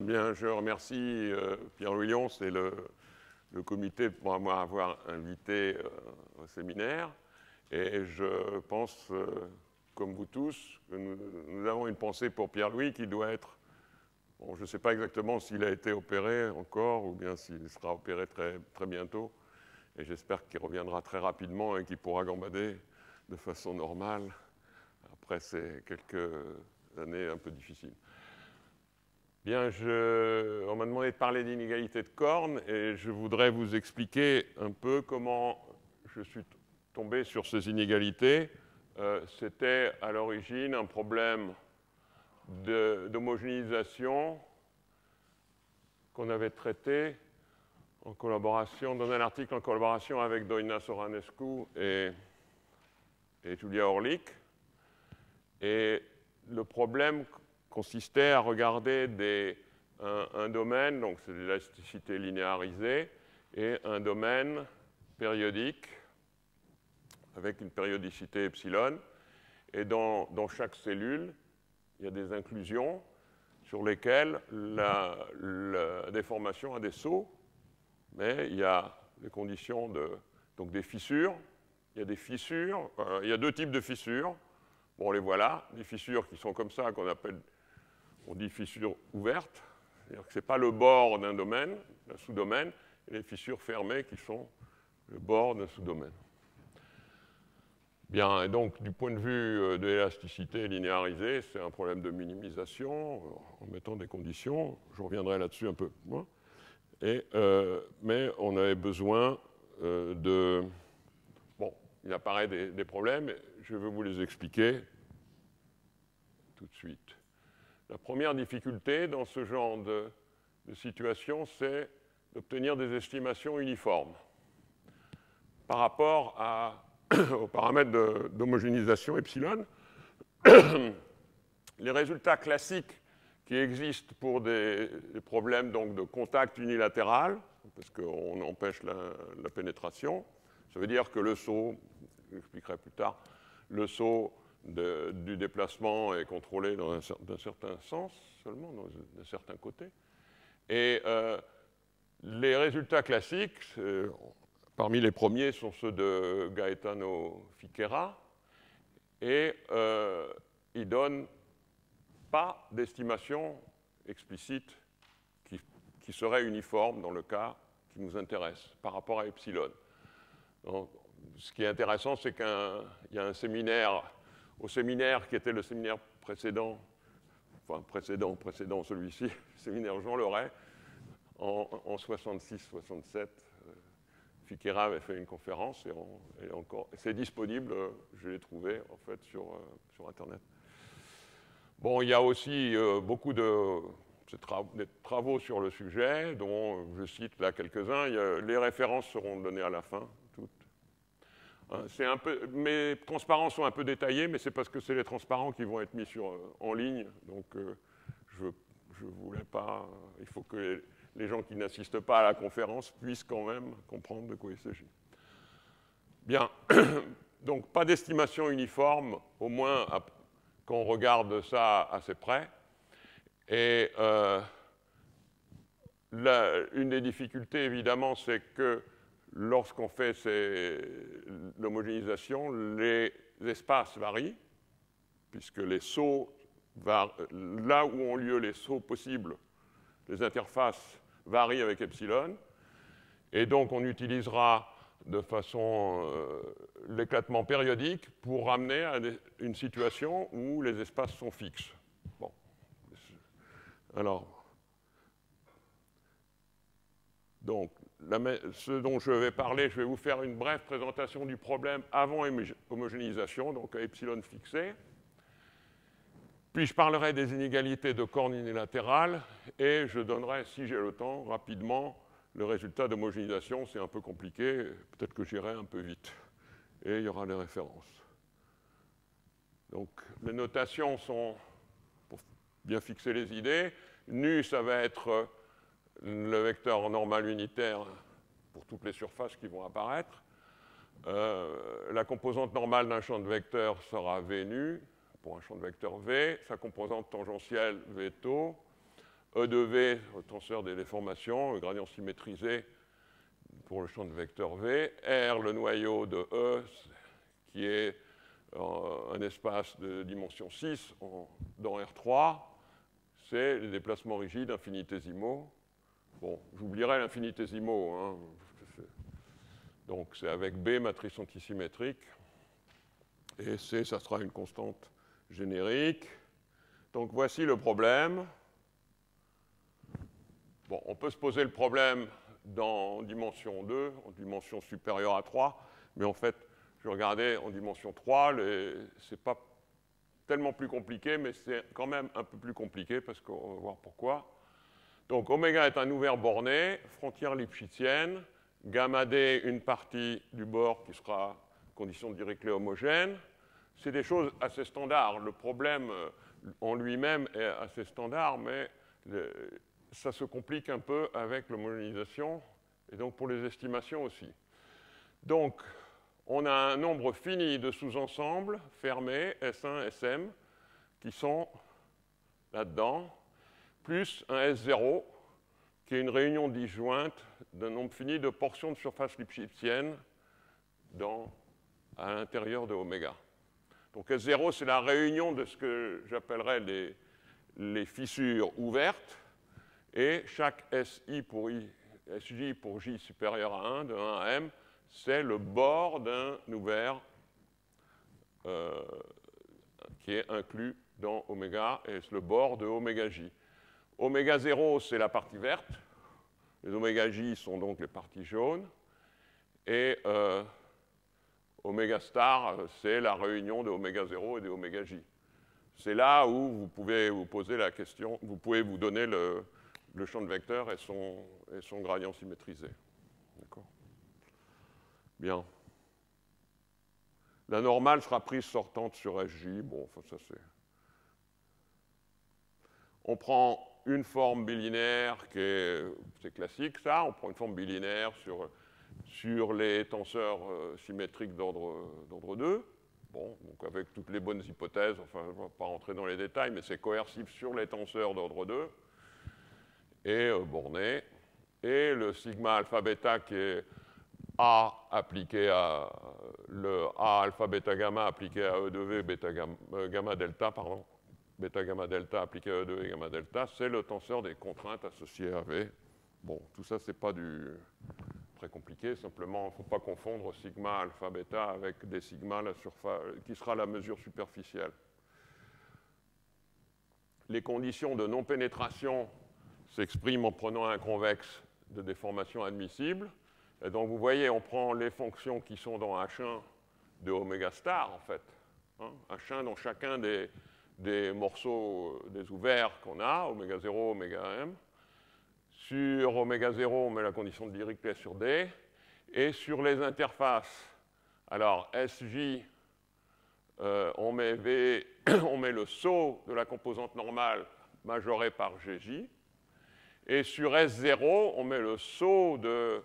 Bien, je remercie Pierre-Louis Lions et le comité pour m'avoir invité au séminaire. Et je pense, comme vous tous, que nous avons une pensée pour Pierre-Louis qui doit être... Bon, je ne sais pas exactement s'il a été opéré encore ou bien s'il sera opéré très, très bientôt. Et j'espère qu'il reviendra très rapidement et qu'il pourra gambader de façon normale après ces quelques années un peu difficiles. Bien, on m'a demandé de parler d'inégalité de cornes et je voudrais vous expliquer un peu comment je suis tombé sur ces inégalités. C'était à l'origine un problème d'homogénéisation qu'on avait traité en collaboration, dans un article en collaboration avec Doina Soranescu et Julia Orlik. Et le problème consistait à regarder un domaine, donc c'est l'élasticité linéarisée, et un domaine périodique avec une périodicité epsilon. Et dans chaque cellule, il y a des inclusions sur lesquelles la déformation a des sauts, mais il y a des conditions donc des fissures. Il y a des fissures, il y a deux types de fissures. Bon, les voilà, des fissures qui sont comme ça, on dit fissures ouvertes, c'est-à-dire que ce n'est pas le bord d'un domaine, d'un sous-domaine, et les fissures fermées qui sont le bord d'un sous-domaine. Bien, et donc du point de vue de l'élasticité linéarisée, c'est un problème de minimisation en mettant des conditions, je reviendrai là-dessus un peu moins, mais on avait besoin de... Bon, il apparaît des problèmes, je vais vous les expliquer tout de suite. La première difficulté dans ce genre de situation, c'est d'obtenir des estimations uniformes par rapport aux paramètres d'homogénéisation epsilon. Les résultats classiques qui existent pour des problèmes donc, de contact unilatéral, parce qu'on empêche la pénétration, ça veut dire que le saut, j'expliquerai plus tard, le saut du déplacement est contrôlé d'un certain sens seulement, d'un certain côté. Et les résultats classiques, parmi les premiers, sont ceux de Gaetano Fiquera, et ils ne donnent pas d'estimation explicite qui serait uniforme dans le cas qui nous intéresse par rapport à epsilon. Donc, ce qui est intéressant, c'est qu'il y a un séminaire, au séminaire qui était le séminaire précédent, enfin précédent celui-ci, le séminaire Jean Leray, en 66-67, Fiquera avait fait une conférence et c'est disponible, je l'ai trouvé en fait sur Internet. Bon, il y a aussi beaucoup de travaux sur le sujet, dont je cite là quelques-uns. Les références seront données à la fin. Mes transparents sont un peu détaillés, mais c'est parce que c'est les transparents qui vont être mis en ligne. Donc, je ne voulais pas... il faut que les gens qui n'assistent pas à la conférence puissent quand même comprendre de quoi il s'agit. Bien. Donc, pas d'estimation uniforme, au moins quand on regarde ça assez près. Et une des difficultés, évidemment, c'est que lorsqu'on fait l'homogénéisation, les espaces varient, puisque les sauts, là où ont lieu les sauts possibles, les interfaces varient avec epsilon, et donc on utilisera de façon l'éclatement périodique pour ramener à une situation où les espaces sont fixes. Bon. Alors, donc, ce dont je vais parler, je vais vous faire une brève présentation du problème avant homogénéisation, donc à epsilon fixé. Puis je parlerai des inégalités de cornes unilatérales et je donnerai, si j'ai le temps, rapidement le résultat d'homogénéisation. C'est un peu compliqué, peut-être que j'irai un peu vite. Et il y aura des références. Donc les notations sont, pour bien fixer les idées, nu, ça va être le vecteur normal unitaire pour toutes les surfaces qui vont apparaître. La composante normale d'un champ de vecteurs sera V nu, pour un champ de vecteurs V. Sa composante tangentielle, V tau. E de V, le tenseur des déformations, le gradient symétrisé pour le champ de vecteur V, R, le noyau de E, qui est un espace de dimension 6 dans R3, c'est les déplacements rigides infinitésimaux. Bon, j'oublierai l'infinitésimaux, hein. Donc c'est avec B, matrice antisymétrique, et C, ça sera une constante générique. Donc voici le problème. Bon, on peut se poser le problème dans dimension 2, en dimension supérieure à 3, mais en fait, je regardais en dimension 3, c'est pas tellement plus compliqué, mais c'est quand même un peu plus compliqué, parce qu'on va voir pourquoi. Donc, oméga est un ouvert borné, frontière lipschitzienne, gamma d, une partie du bord qui sera condition de Dirichlet homogène. C'est des choses assez standards. Le problème en lui-même est assez standard, mais ça se complique un peu avec l'homogénéisation, et donc pour les estimations aussi. Donc, on a un nombre fini de sous-ensembles fermés, S1, Sm, qui sont là-dedans, plus un S0, qui est une réunion disjointe d'un nombre fini de portions de surface lipschitzienne à l'intérieur de oméga. Donc S0, c'est la réunion de ce que j'appellerais les fissures ouvertes, et chaque SJ pour J supérieur à 1, de 1 à M, c'est le bord d'un ouvert qui est inclus dans oméga, et c'est le bord de oméga J. Oméga 0, c'est la partie verte. Les oméga J sont donc les parties jaunes. Et oméga star, c'est la réunion de oméga 0 et de oméga J. C'est là où vous pouvez vous poser la question, vous pouvez vous donner le champ de vecteur et son gradient symétrisé. D'accord ? Bien. La normale sera prise sortante sur SJ. Bon, enfin, ça c'est. On prend une forme bilinéaire c'est classique, ça. On prend une forme bilinéaire sur les tenseurs symétriques d'ordre 2. Bon, donc avec toutes les bonnes hypothèses, enfin, je ne vais pas rentrer dans les détails, mais c'est coercif sur les tenseurs d'ordre 2 et borné. Et le sigma alpha bêta qui est A appliqué à le A alpha bêta gamma appliqué à E de V bêta gamma delta, pardon. Bêta gamma delta appliqué à E2 et gamma delta, c'est le tenseur des contraintes associées à V. Bon, tout ça, c'est pas très compliqué, simplement, il ne faut pas confondre sigma alpha bêta avec des sigma qui sera la mesure superficielle. Les conditions de non-pénétration s'expriment en prenant un convexe de déformation admissible. Et donc, vous voyez, on prend les fonctions qui sont dans H1 de oméga star, en fait. Hein, H1 dans chacun des morceaux des ouverts qu'on a, oméga 0, oméga m. Sur oméga 0, on met la condition de Dirichlet sur D. Et sur les interfaces, alors SJ, on met V, on met le saut de la composante normale majorée par GJ. Et sur S0, on met le saut de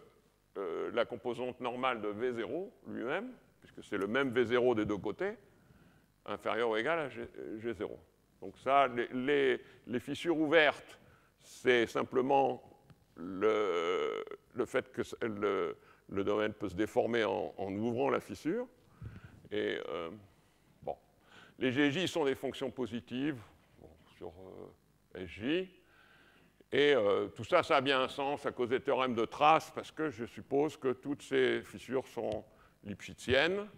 la composante normale de V0 lui-même, puisque c'est le même V0 des deux côtés, inférieur ou égal à G0. Donc ça, les fissures ouvertes, c'est simplement le fait que le domaine peut se déformer en ouvrant la fissure. Et bon, les GJ sont des fonctions positives sur SJ. Et tout ça, ça a bien un sens à cause des théorèmes de trace, parce que je suppose que toutes ces fissures sont lipschitziennes.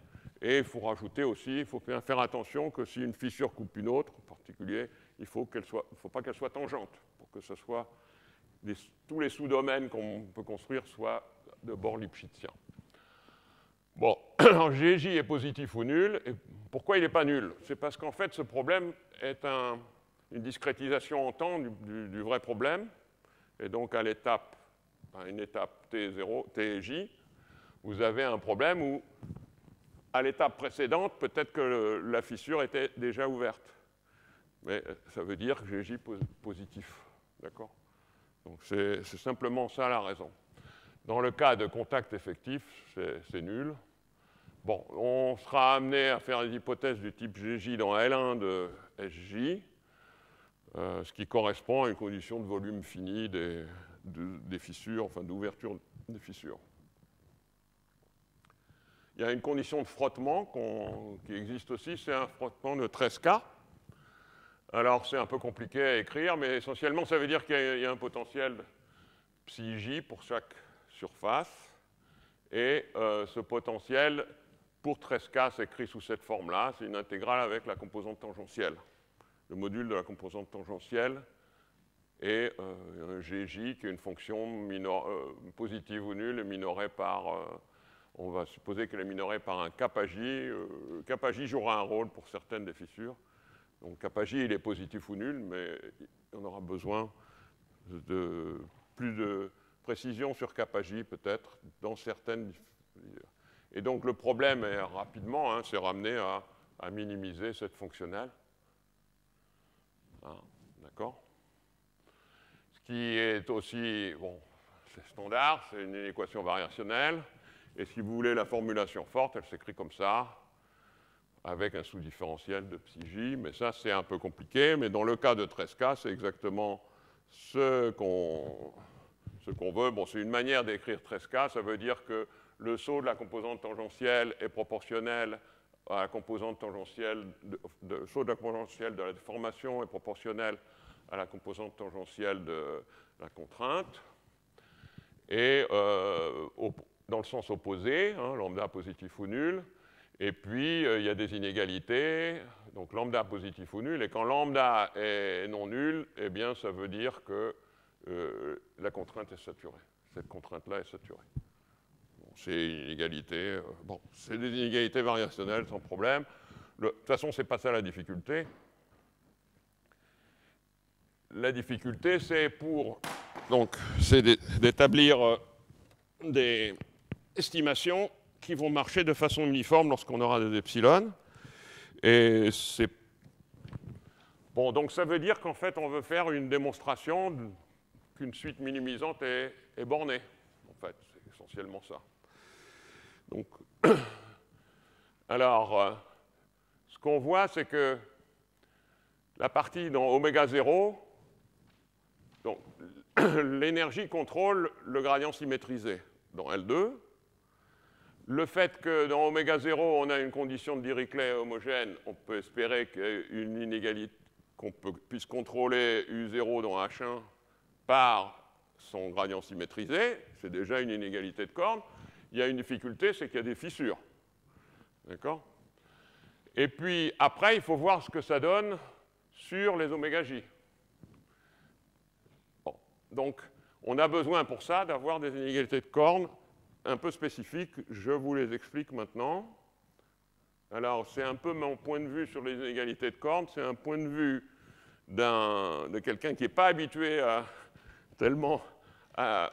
Et il faut rajouter aussi, il faut bien faire attention que si une fissure coupe une autre, en particulier, il ne faut pas qu'elle soit tangente, pour que ce soit tous les sous-domaines qu'on peut construire soient de bord lipschitzien. Bon, alors GJ est positif ou nul. Et pourquoi il n'est pas nul? C'est parce qu'en fait, ce problème est une discrétisation en temps du vrai problème. Et donc, à une étape T0, TJ, vous avez un problème où, à l'étape précédente, peut-être que la fissure était déjà ouverte. Mais ça veut dire que GJ positif. D'accord? Donc, c'est simplement ça la raison. Dans le cas de contact effectif, c'est nul. Bon, on sera amené à faire des hypothèses du type GJ dans L1 de SJ. ce qui correspond à une condition de volume fini des fissures, enfin d'ouverture des fissures. Il y a une condition de frottement qui existe aussi, c'est un frottement de Tresca. Alors c'est un peu compliqué à écrire, mais essentiellement ça veut dire qu'il y a un potentiel ψj pour chaque surface, et ce potentiel pour Tresca s'écrit sous cette forme-là, c'est une intégrale avec la composante tangentielle. Le module de la composante tangentielle est un Gj qui est une fonction positive ou nulle et minorée par... on va supposer qu'elle est minorée par un kappa-j. Kappa-j jouera un rôle pour certaines des fissures. Donc kappa-j, il est positif ou nul, mais on aura besoin de plus de précision sur kappa-j peut-être dans certaines... Et donc le problème est rapidement, hein, c'est ramener à minimiser cette fonctionnelle. Ah, d'accord. Ce qui est aussi, bon, c'est standard, c'est une équation variationnelle. Et si vous voulez la formulation forte, elle s'écrit comme ça, avec un sous-différentiel de ψj, mais ça c'est un peu compliqué. Mais dans le cas de Tresca, c'est exactement ce qu'on veut. Bon, c'est une manière d'écrire Tresca, ça veut dire que le saut de la composante tangentielle est proportionnel à la composante tangentielle, le saut de la composante tangentielle de la déformation est proportionnel à la composante tangentielle de la contrainte. Et dans le sens opposé, hein, lambda positif ou nul. Et puis, il y a des inégalités, donc lambda positif ou nul. Et quand lambda est non nul, eh bien, ça veut dire que la contrainte est saturée. Cette contrainte-là est saturée. Bon, c'est une inégalité. Bon, c'est des inégalités variationnelles sans problème. De toute façon, ce n'est pas ça la difficulté. La difficulté, c'est d'établir des estimations qui vont marcher de façon uniforme lorsqu'on aura des epsilon. Et c'est... Bon, donc ça veut dire qu'en fait, on veut faire une démonstration qu'une suite minimisante est bornée. En fait, c'est essentiellement ça. Donc, alors, ce qu'on voit, c'est que la partie dans oméga 0, donc l'énergie contrôle le gradient symétrisé dans L2. Le fait que dans oméga 0, on a une condition de Dirichlet homogène, on peut espérer qu'il y ait une inégalité, qu'on puisse contrôler U0 dans H1 par son gradient symétrisé. C'est déjà une inégalité de Korn. Il y a une difficulté, c'est qu'il y a des fissures. D'accord? Et puis après, il faut voir ce que ça donne sur les oméga J. Bon. Donc, on a besoin pour ça d'avoir des inégalités de Korn un peu spécifiques. Je vous les explique maintenant. Alors, c'est un peu mon point de vue sur les inégalités de Korn. C'est un point de vue de quelqu'un qui n'est pas habitué tellement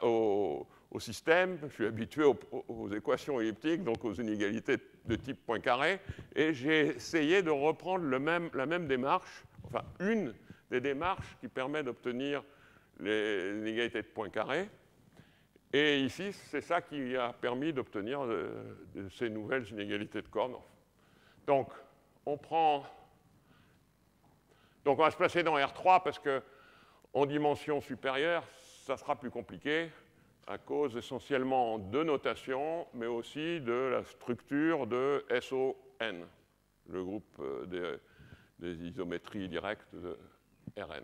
au système. Je suis habitué aux équations elliptiques, donc aux inégalités de type Poincaré. Et j'ai essayé de reprendre la même démarche, enfin une des démarches qui permet d'obtenir les inégalités de Poincaré. Et ici, c'est ça qui a permis d'obtenir ces nouvelles inégalités de Korn. Donc, on va se placer dans R3 parce qu'en dimension supérieure, ça sera plus compliqué à cause essentiellement de notation, mais aussi de la structure de SON, le groupe des isométries directes de Rn.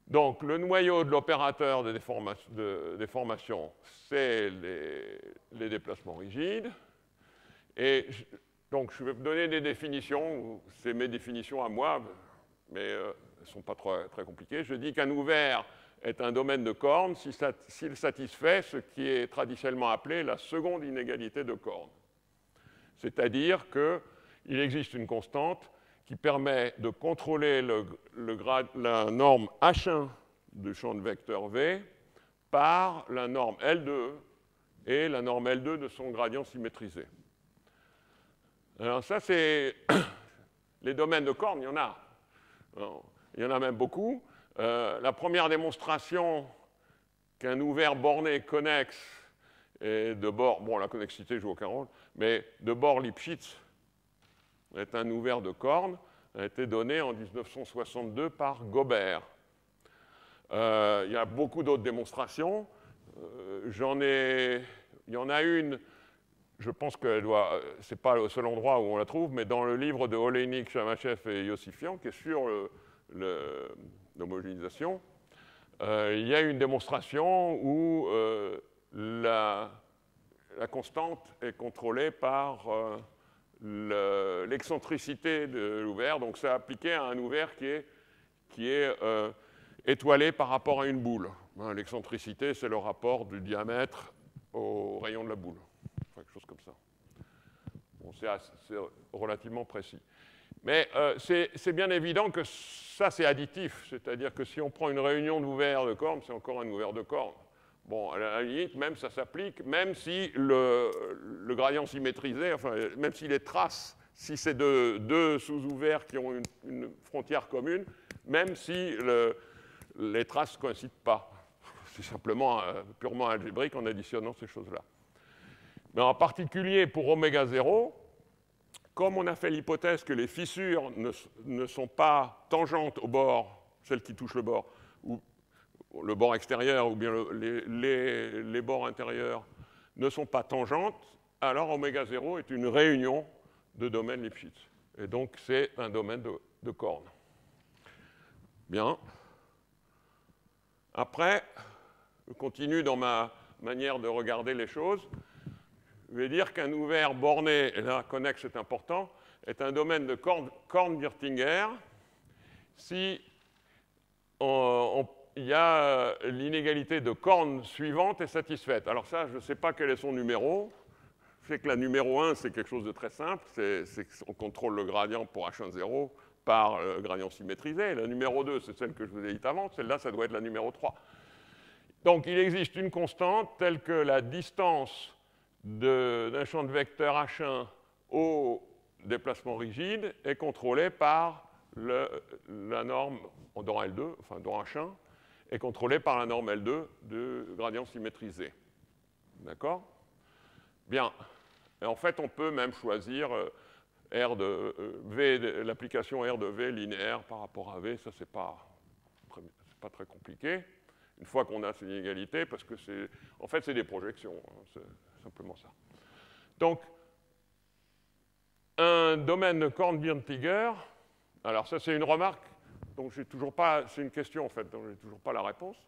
Donc, le noyau de l'opérateur de déformation, c'est les déplacements rigides. Et donc, je vais vous donner des définitions. C'est mes définitions à moi, mais elles ne sont pas très compliquées. Je dis qu'un ouvert est un domaine de Korn s'il satisfait ce qui est traditionnellement appelé la seconde inégalité de Korn. C'est-à-dire qu'il existe une constante qui permet de contrôler la norme H1 du champ de vecteur V par la norme L2 et la norme L2 de son gradient symétrisé. Alors ça, c'est les domaines de Korn, il y en a. Alors, il y en a même beaucoup. La première démonstration qu'un ouvert borné connexe et de bord, bon, la connexité joue aucun rôle, mais de bord Lipschitz est un ouvert de Korn. a été donné en 1962 par Gobert. Il y a beaucoup d'autres démonstrations. Il y en a une, je pense que ce n'est pas le seul endroit où on la trouve, mais dans le livre de Oleinik, Chamachev et Yossifian, qui est sur l'homogénéisation, il y a une démonstration où la constante est contrôlée par l'excentricité de l'ouvert. Donc, c'est appliqué à un ouvert qui est étoilé par rapport à une boule. L'excentricité, c'est le rapport du diamètre au rayon de la boule. Enfin, quelque chose comme ça. Bon, c'est relativement précis. Mais c'est bien évident que ça, c'est additif. C'est-à-dire que si on prend une réunion d'ouverts de corne, c'est encore un ouvert de corne. Bon, à la limite, même ça s'applique, même si le gradient symétrisé, enfin, même si les traces, si c'est deux sous-ouverts qui ont une frontière commune, même si les traces ne coïncident pas. C'est simplement purement algébrique en additionnant ces choses-là. Mais en particulier pour oméga 0, comme on a fait l'hypothèse que les fissures ne sont pas tangentes au bord, celles qui touchent le bord, ou le bord extérieur, ou bien les bords intérieurs ne sont pas tangentes, alors oméga 0 est une réunion de domaines Lipschitz. Et donc c'est un domaine de corne. Bien. Après, je continue dans ma manière de regarder les choses. Je vais dire qu'un ouvert borné, et là, connexe est important, est un domaine de Korn-Wirtinger si il y a l'inégalité de Korn suivante est satisfaite. Alors ça, je ne sais pas quel est son numéro. Je sais que la numéro 1, c'est quelque chose de très simple. On contrôle le gradient pour H1,0 par le gradient symétrisé. La numéro 2, c'est celle que je vous ai dit avant. Celle-là, ça doit être la numéro 3. Donc, il existe une constante telle que la distance d'un champ de vecteur H1 au déplacement rigide est contrôlée par la norme dans L2, enfin dans H1, est contrôlée par la norme L2 de gradient symétrisé. D'accord? Bien. Et en fait, on peut même choisir l'application R de V linéaire par rapport à V. Ça, c'est pas très compliqué. Une fois qu'on a ces inégalités, parce que en fait, c'est des projections, hein, c'est simplement ça. Donc, un domaine de Korn-Wirtinger, alors ça, c'est une remarque, donc j'ai toujours pas, c'est une question en fait, donc j'ai toujours pas la réponse.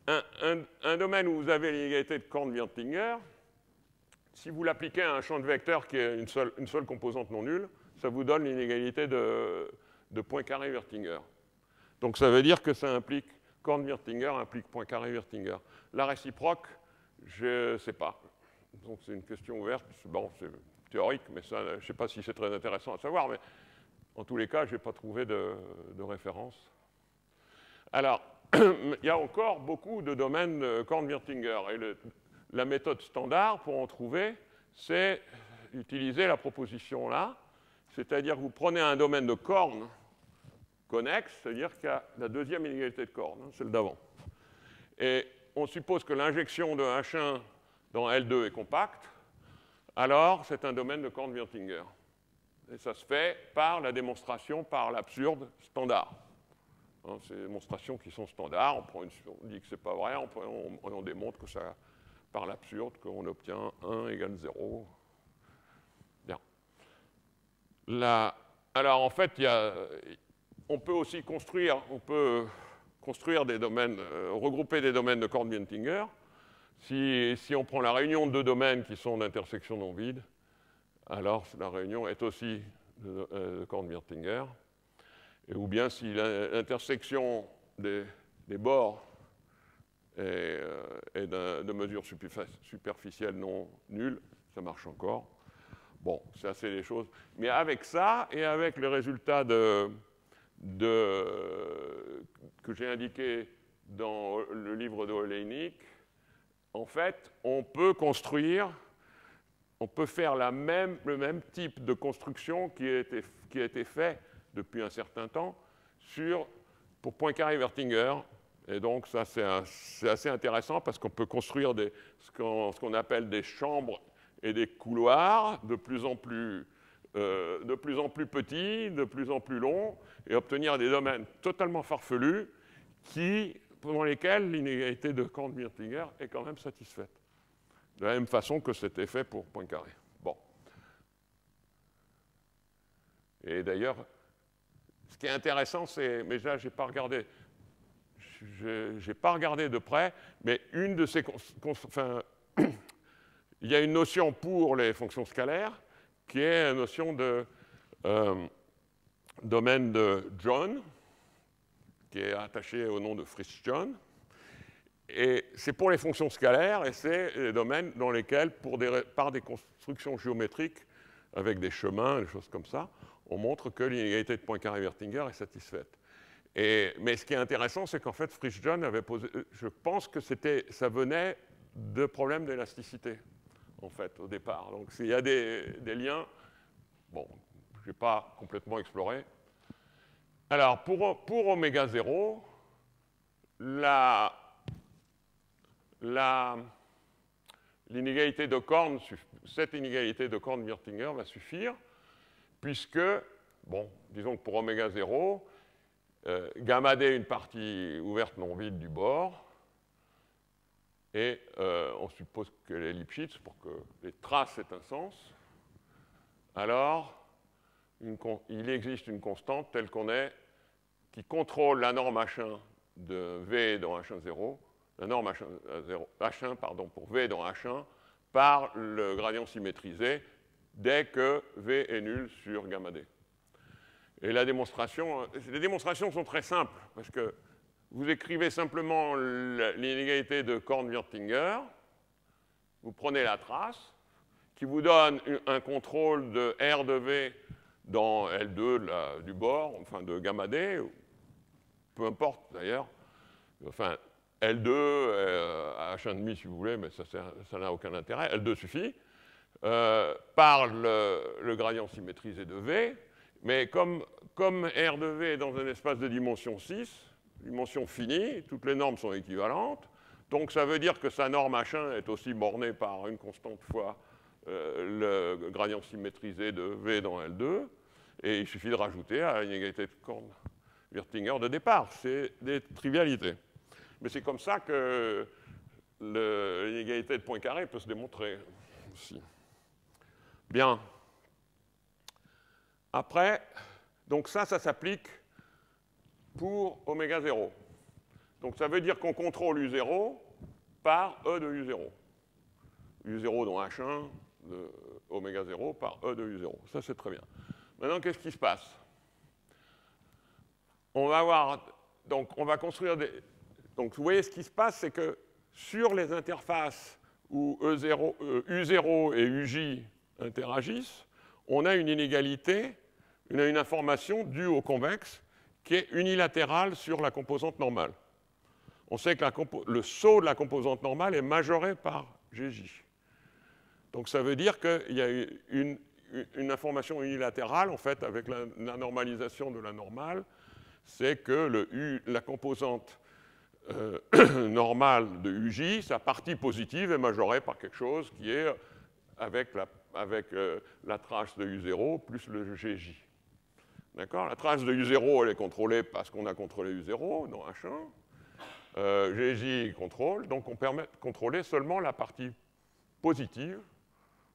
Un domaine où vous avez l'inégalité de Korn-Wirtinger, si vous l'appliquez à un champ de vecteurs qui est une seule composante non nulle, ça vous donne l'inégalité de Poincaré-Wirtinger. Donc ça veut dire que ça implique Korn-Wirtinger implique Poincaré-Wirtinger. La réciproque, je ne sais pas. Donc c'est une question ouverte. Bon, c'est théorique, mais ça, je ne sais pas si c'est très intéressant à savoir. Mais en tous les cas, je n'ai pas trouvé de référence. Alors, il y a encore beaucoup de domaines Korn-Wirtinger. Et la méthode standard pour en trouver, c'est utiliser la proposition là. C'est-à-dire que vous prenez un domaine de Korn connexe, c'est-à-dire qu'il y a la deuxième inégalité de Korn, hein, celle d'avant. Et on suppose que l'injection de H1 dans L2 est compacte, alors c'est un domaine de Korn-Wirtinger. Et ça se fait par la démonstration par l'absurde standard. Hein, c'est des démonstrations qui sont standards, on dit que ce n'est pas vrai, on démontre que ça, par l'absurde, qu'on obtient 1 égale 0. Bien. Alors en fait, on peut aussi construire des domaines, regrouper des domaines de Korn-Wirtinger. Si on prend la réunion de deux domaines qui sont d'intersection non vide, alors la réunion est aussi de Korn-Wirtinger. Ou bien si l'intersection des bords est de mesure superficielle non nulle, ça marche encore. Bon, ça c'est des choses. Mais avec ça et avec le résultat que j'ai indiqué dans le livre de Oleinik, en fait, on peut faire le même type de construction qui a été fait depuis un certain temps pour Poincaré-Wirtinger. Et donc, ça, c'est assez intéressant parce qu'on peut construire ce qu'on appelle des chambres et des couloirs de plus en plus de plus en plus petits, de plus en plus longs, et obtenir des domaines totalement farfelus pendant lesquels l'inégalité de Korn-Wirtinger est quand même satisfaite. De la même façon que c'était fait pour Poincaré. Bon. Et d'ailleurs, ce qui est intéressant, c'est, mais là, je n'ai pas regardé, de près, mais une de ces, enfin, il y a une notion pour les fonctions scalaires qui est la notion de domaine de John, qui est attaché au nom de Fritz-John. Et c'est pour les fonctions scalaires, et c'est les domaines dans lesquels, par des constructions géométriques, avec des chemins, des choses comme ça, on montre que l'inégalité de Poincaré-Wirtinger est satisfaite. Mais ce qui est intéressant, c'est qu'en fait, Fritz-John avait posé... Je pense que ça venait de problèmes d'élasticité, en fait, au départ. Donc, il y a des liens... Bon, je n'ai pas complètement exploré. Alors, pour oméga 0, l'inégalité de Korn, cette inégalité de Korn-Wirtinger va suffire, puisque, bon, disons que pour oméga 0, gamma d est une partie ouverte non vide du bord, et on suppose qu'elle est Lipschitz pour que les traces aient un sens. Alors, il existe une constante telle qu'on est, qui contrôle la norme H1 de V dans H1,0, la norme H1 pardon, pour V dans H1 par le gradient symétrisé dès que V est nul sur gamma d. Et les démonstrations sont très simples, parce que vous écrivez simplement l'inégalité de Korn-Wirtinger, vous prenez la trace, qui vous donne un contrôle de R de V dans L2 du bord, enfin de gamma d, peu importe d'ailleurs, enfin L2, H1,5 si vous voulez, mais ça n'a aucun intérêt, L2 suffit, par le gradient symétrisé de V, mais comme R de V est dans un espace de dimension 6, dimension finie, toutes les normes sont équivalentes, donc ça veut dire que sa norme H1 est aussi bornée par une constante fois le gradient symétrisé de V dans L2, et il suffit de rajouter à l'inégalité de Korn-Wirtinger de départ. C'est des trivialités. Mais c'est comme ça que l'inégalité de Poincaré peut se démontrer aussi. Bien. Après, donc ça s'applique pour oméga 0. Donc ça veut dire qu'on contrôle U0 par E de U0. U0 dans H1 de oméga 0 par E de U0. Ça, c'est très bien. Maintenant, qu'est-ce qui se passe? On va construire des... Donc, vous voyez, ce qui se passe, c'est que sur les interfaces où U0 et UJ interagissent, on a une inégalité, une information due au convexe qui est unilatérale sur la composante normale. On sait que le saut de la composante normale est majoré par GJ. Donc ça veut dire qu'il y a une information unilatérale, en fait, avec la normalisation de la normale, c'est que la composante normale de UJ, sa partie positive est majorée par quelque chose qui est avec la trace de U0 plus le GJ. D'accord? La trace de U0, elle est contrôlée parce qu'on a contrôlé U0 dans H1. GJ contrôle, donc on permet de contrôler seulement la partie positive,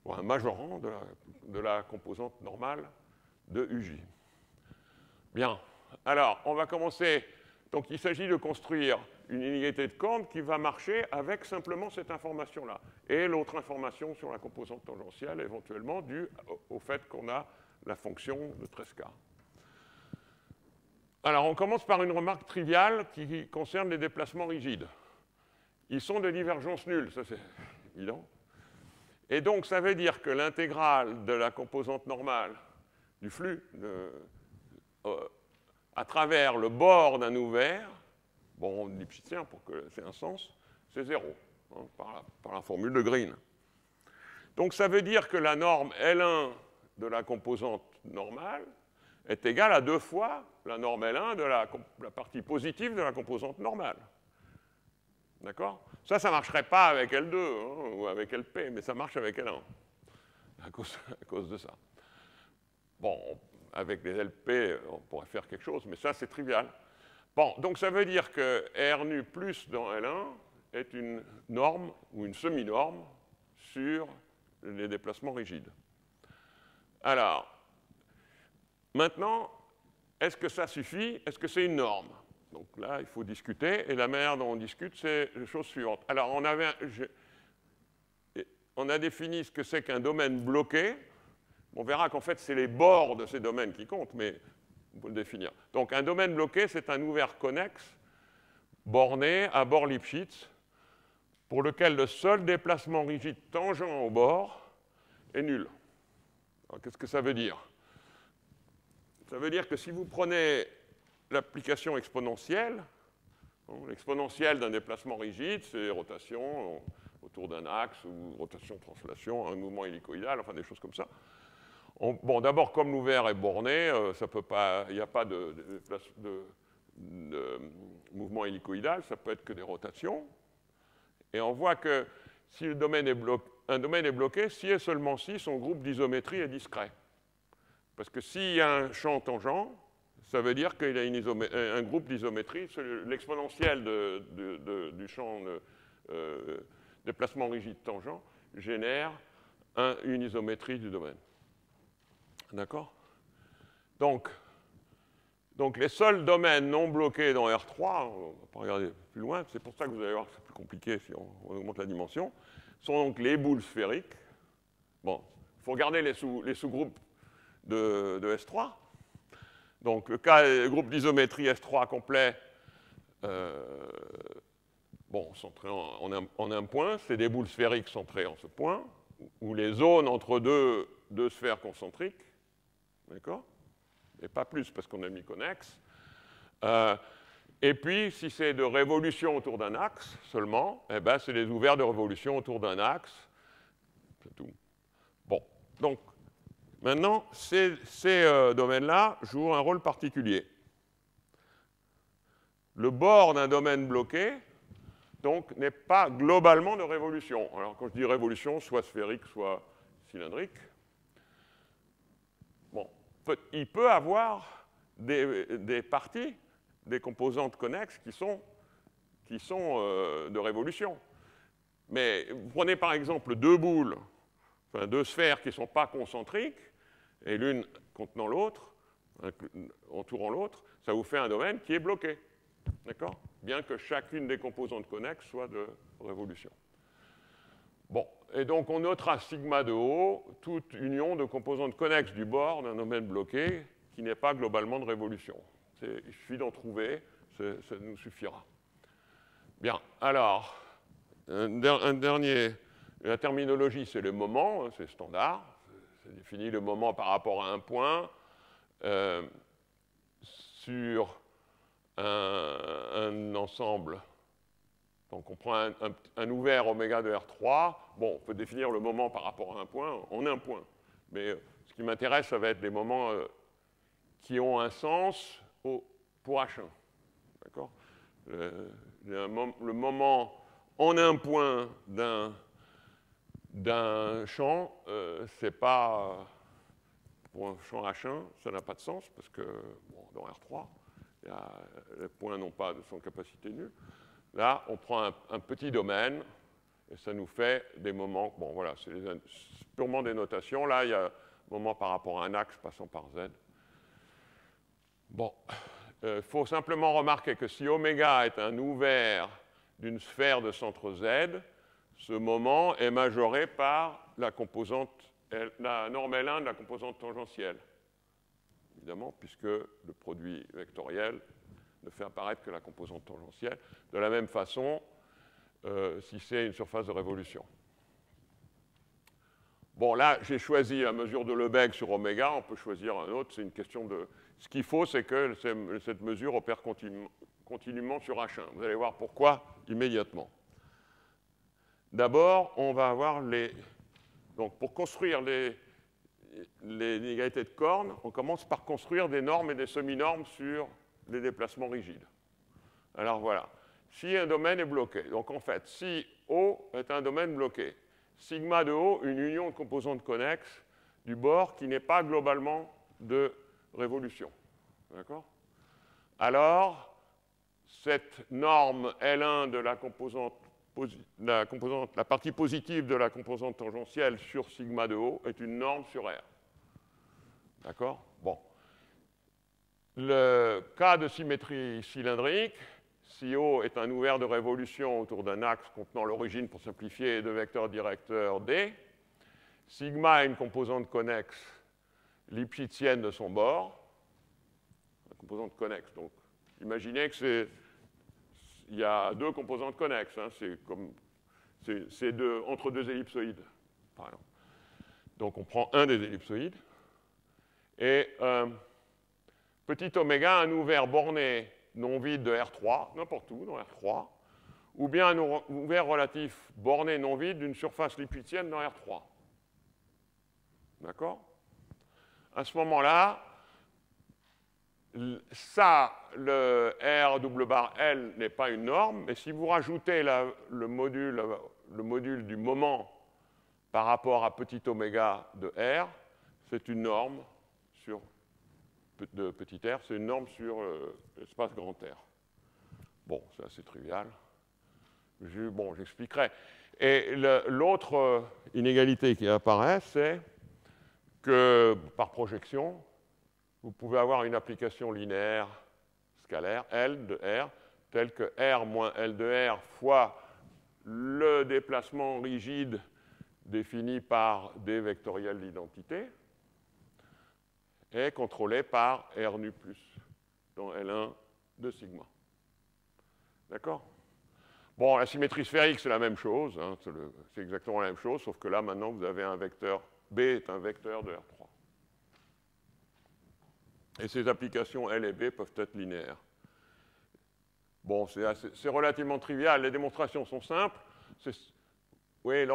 ou un majorant de la composante normale de UJ. Bien. Alors, on va commencer. Donc, il s'agit de construire une inégalité de Korn qui va marcher avec simplement cette information-là. Et l'autre information sur la composante tangentielle, éventuellement, due au fait qu'on a la fonction de Tresca. Alors, on commence par une remarque triviale qui concerne les déplacements rigides. Ils sont de divergence nulle, ça c'est évident. Et donc, ça veut dire que l'intégrale de la composante normale du flux à travers le bord d'un ouvert, bon, lipschitzien pour que c'est un sens, c'est 0, hein, par la formule de Green. Donc, ça veut dire que la norme L1 de la composante normale est égale à 2 fois la norme L1 de la partie positive de la composante normale. D'accord? Ça ne marcherait pas avec L2 hein, ou avec LP, mais ça marche avec L1, à cause de ça. Bon, avec les LP, on pourrait faire quelque chose, mais ça, c'est trivial. Bon, donc ça veut dire que R nu plus dans L1 est une norme ou une semi-norme sur les déplacements rigides. Alors, maintenant, est-ce que ça suffit? Est-ce que c'est une norme? Donc là, il faut discuter, et la manière dont on discute, c'est la chose suivante. Alors, on a défini ce que c'est qu'un domaine bloqué. On verra qu'en fait, c'est les bords de ces domaines qui comptent, mais on peut le définir. Donc, un domaine bloqué, c'est un ouvert connexe borné à bord Lipschitz, pour lequel le seul déplacement rigide tangent au bord est nul. Alors, qu'est-ce que ça veut dire? Ça veut dire que si vous prenez l'application exponentielle, l'exponentielle d'un déplacement rigide, c'est rotation autour d'un axe ou rotation-translation, un mouvement hélicoïdal, enfin des choses comme ça. Bon, d'abord, comme l'ouvert est borné, il n'y a pas de mouvement hélicoïdal, ça peut être que des rotations. Et on voit que si un domaine est bloqué, si et seulement si son groupe d'isométrie est discret. Parce que s'il y a un champ tangent, ça veut dire qu'il y a un groupe d'isométrie. L'exponentielle du champ déplacement rigide tangent génère une isométrie du domaine. D'accord? Donc, les seuls domaines non bloqués dans R3, on ne va pas regarder plus loin, c'est pour ça que vous allez voir que c'est plus compliqué si on augmente la dimension, sont donc les boules sphériques. Bon, il faut regarder les sous-groupes de S3. Donc, le groupe d'isométrie S3 complet, centré en un point, c'est des boules sphériques centrées en ce point, où les zones entre deux sphères concentriques, d'accord? Et pas plus parce qu'on a mis connexe. Et puis, si c'est de révolution autour d'un axe seulement, eh ben, c'est des ouverts de révolution autour d'un axe. C'est tout. Bon, donc, maintenant, ces domaines-là jouent un rôle particulier. Le bord d'un domaine bloqué, donc, n'est pas globalement de révolution. Alors, quand je dis révolution, soit sphérique, soit cylindrique. Bon, il peut avoir des parties, des composantes connexes qui sont de révolution. Mais vous prenez par exemple deux boules, enfin deux sphères qui ne sont pas concentriques, et l'une contenant l'autre, entourant l'autre, ça vous fait un domaine qui est bloqué. D'accord? Bien que chacune des composantes connexes soit de révolution. Bon, et donc on notera sigma de haut, toute union de composantes connexes du bord d'un domaine bloqué qui n'est pas globalement de révolution. Il suffit d'en trouver, ça nous suffira. Bien, alors, un dernier, la terminologie, c'est le moment, hein, c'est standard, c'est défini le moment par rapport à un point sur un ensemble. Donc on prend un ouvert oméga de R3, bon, on peut définir le moment par rapport à un point en un point. Mais ce qui m'intéresse, ça va être les moments qui ont un sens pour H1. D'accord? Le moment en un point d'un champ, c'est pas pour un champ H1, ça n'a pas de sens parce que bon, dans R3, les points n'ont pas de son capacité nulle. Là, on prend un petit domaine et ça nous fait des moments. Bon, voilà, c'est purement des notations. Là, il y a un moment par rapport à un axe passant par Z. Bon, il faut simplement remarquer que si oméga est un ouvert d'une sphère de centre Z, ce moment est majoré par la norme L1 de la composante tangentielle. Évidemment, puisque le produit vectoriel ne fait apparaître que la composante tangentielle. De la même façon, si c'est une surface de révolution. Bon, là, j'ai choisi la mesure de Lebesgue sur oméga, on peut choisir un autre, c'est une question de... Ce qu'il faut, c'est que cette mesure opère continuellement sur H1. Vous allez voir pourquoi immédiatement. D'abord, on va avoir Donc, pour construire les inégalités de Korn, on commence par construire des normes et des semi-normes sur les déplacements rigides. Alors voilà, si un domaine est bloqué, donc en fait, si O est un domaine bloqué, sigma de O, une union de composantes connexes du bord qui n'est pas globalement de révolution. D'accord? Alors, cette norme L1 de la partie positive de la composante tangentielle sur sigma de O est une norme sur R. D'accord? Bon. Le cas de symétrie cylindrique, si O est un ouvert de révolution autour d'un axe contenant l'origine, pour simplifier, de vecteurs directeurs D, sigma est une composante connexe lipschitzienne de son bord, une composante connexe. Donc, imaginez que il y a deux composantes connexes, hein, c'est entre deux ellipsoïdes, par exemple. Donc, on prend un des ellipsoïdes, et petit oméga, un ouvert borné non vide de R3, n'importe où, dans R3, ou bien un ouvert relatif borné non vide d'une surface lipschitzienne dans R3. D'accord? À ce moment-là, ça, le R double barre L n'est pas une norme, mais si vous rajoutez le module du moment par rapport à petit oméga de R, c'est une norme de petit r, c'est une norme sur l'espace grand R. Bon, c'est assez trivial. Bon, j'expliquerai. Et l'autre inégalité qui apparaît, c'est que par projection, vous pouvez avoir une application linéaire scalaire, L de R, telle que R moins L de R fois le déplacement rigide défini par D vectoriel d'identité, est contrôlé par R nu plus dans L1 de sigma. D'accord? Bon, la symétrie sphérique, c'est la même chose, hein, c'est exactement la même chose, sauf que là, maintenant, vous avez un vecteur, B est un vecteur de R3. Et ces applications L et B peuvent être linéaires. Bon, c'est relativement trivial, les démonstrations sont simples. Oui,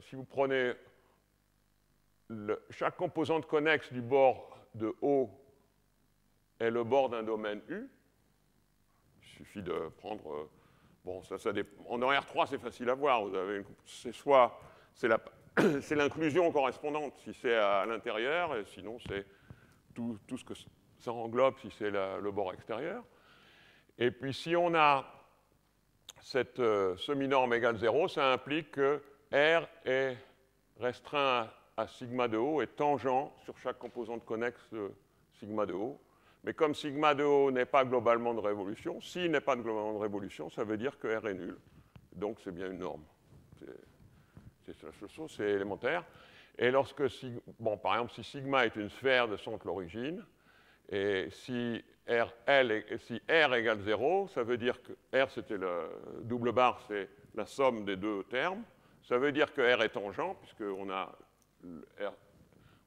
si vous prenez chaque composante connexe du bord de O est le bord d'un domaine U. Il suffit de prendre... bon, en R3, c'est facile à voir. C'est l'inclusion correspondante si c'est à l'intérieur, et sinon c'est tout ce que ça englobe si c'est le bord extérieur. Et puis si on a cette semi-norme égale 0, ça implique que R est restreint à sigma de O est tangent sur chaque composante connexe de sigma de O. Mais comme sigma de O n'est pas globalement de révolution, s'il n'est pas de globalement de révolution, ça veut dire que R est nul. Donc c'est bien une norme. C'est la seule chose, c'est élémentaire. Et lorsque, par exemple, si sigma est une sphère de centre l'origine, et si R égale 0, ça veut dire que R, c'était le double barre, c'est la somme des deux termes. Ça veut dire que R est tangent, puisqu'on a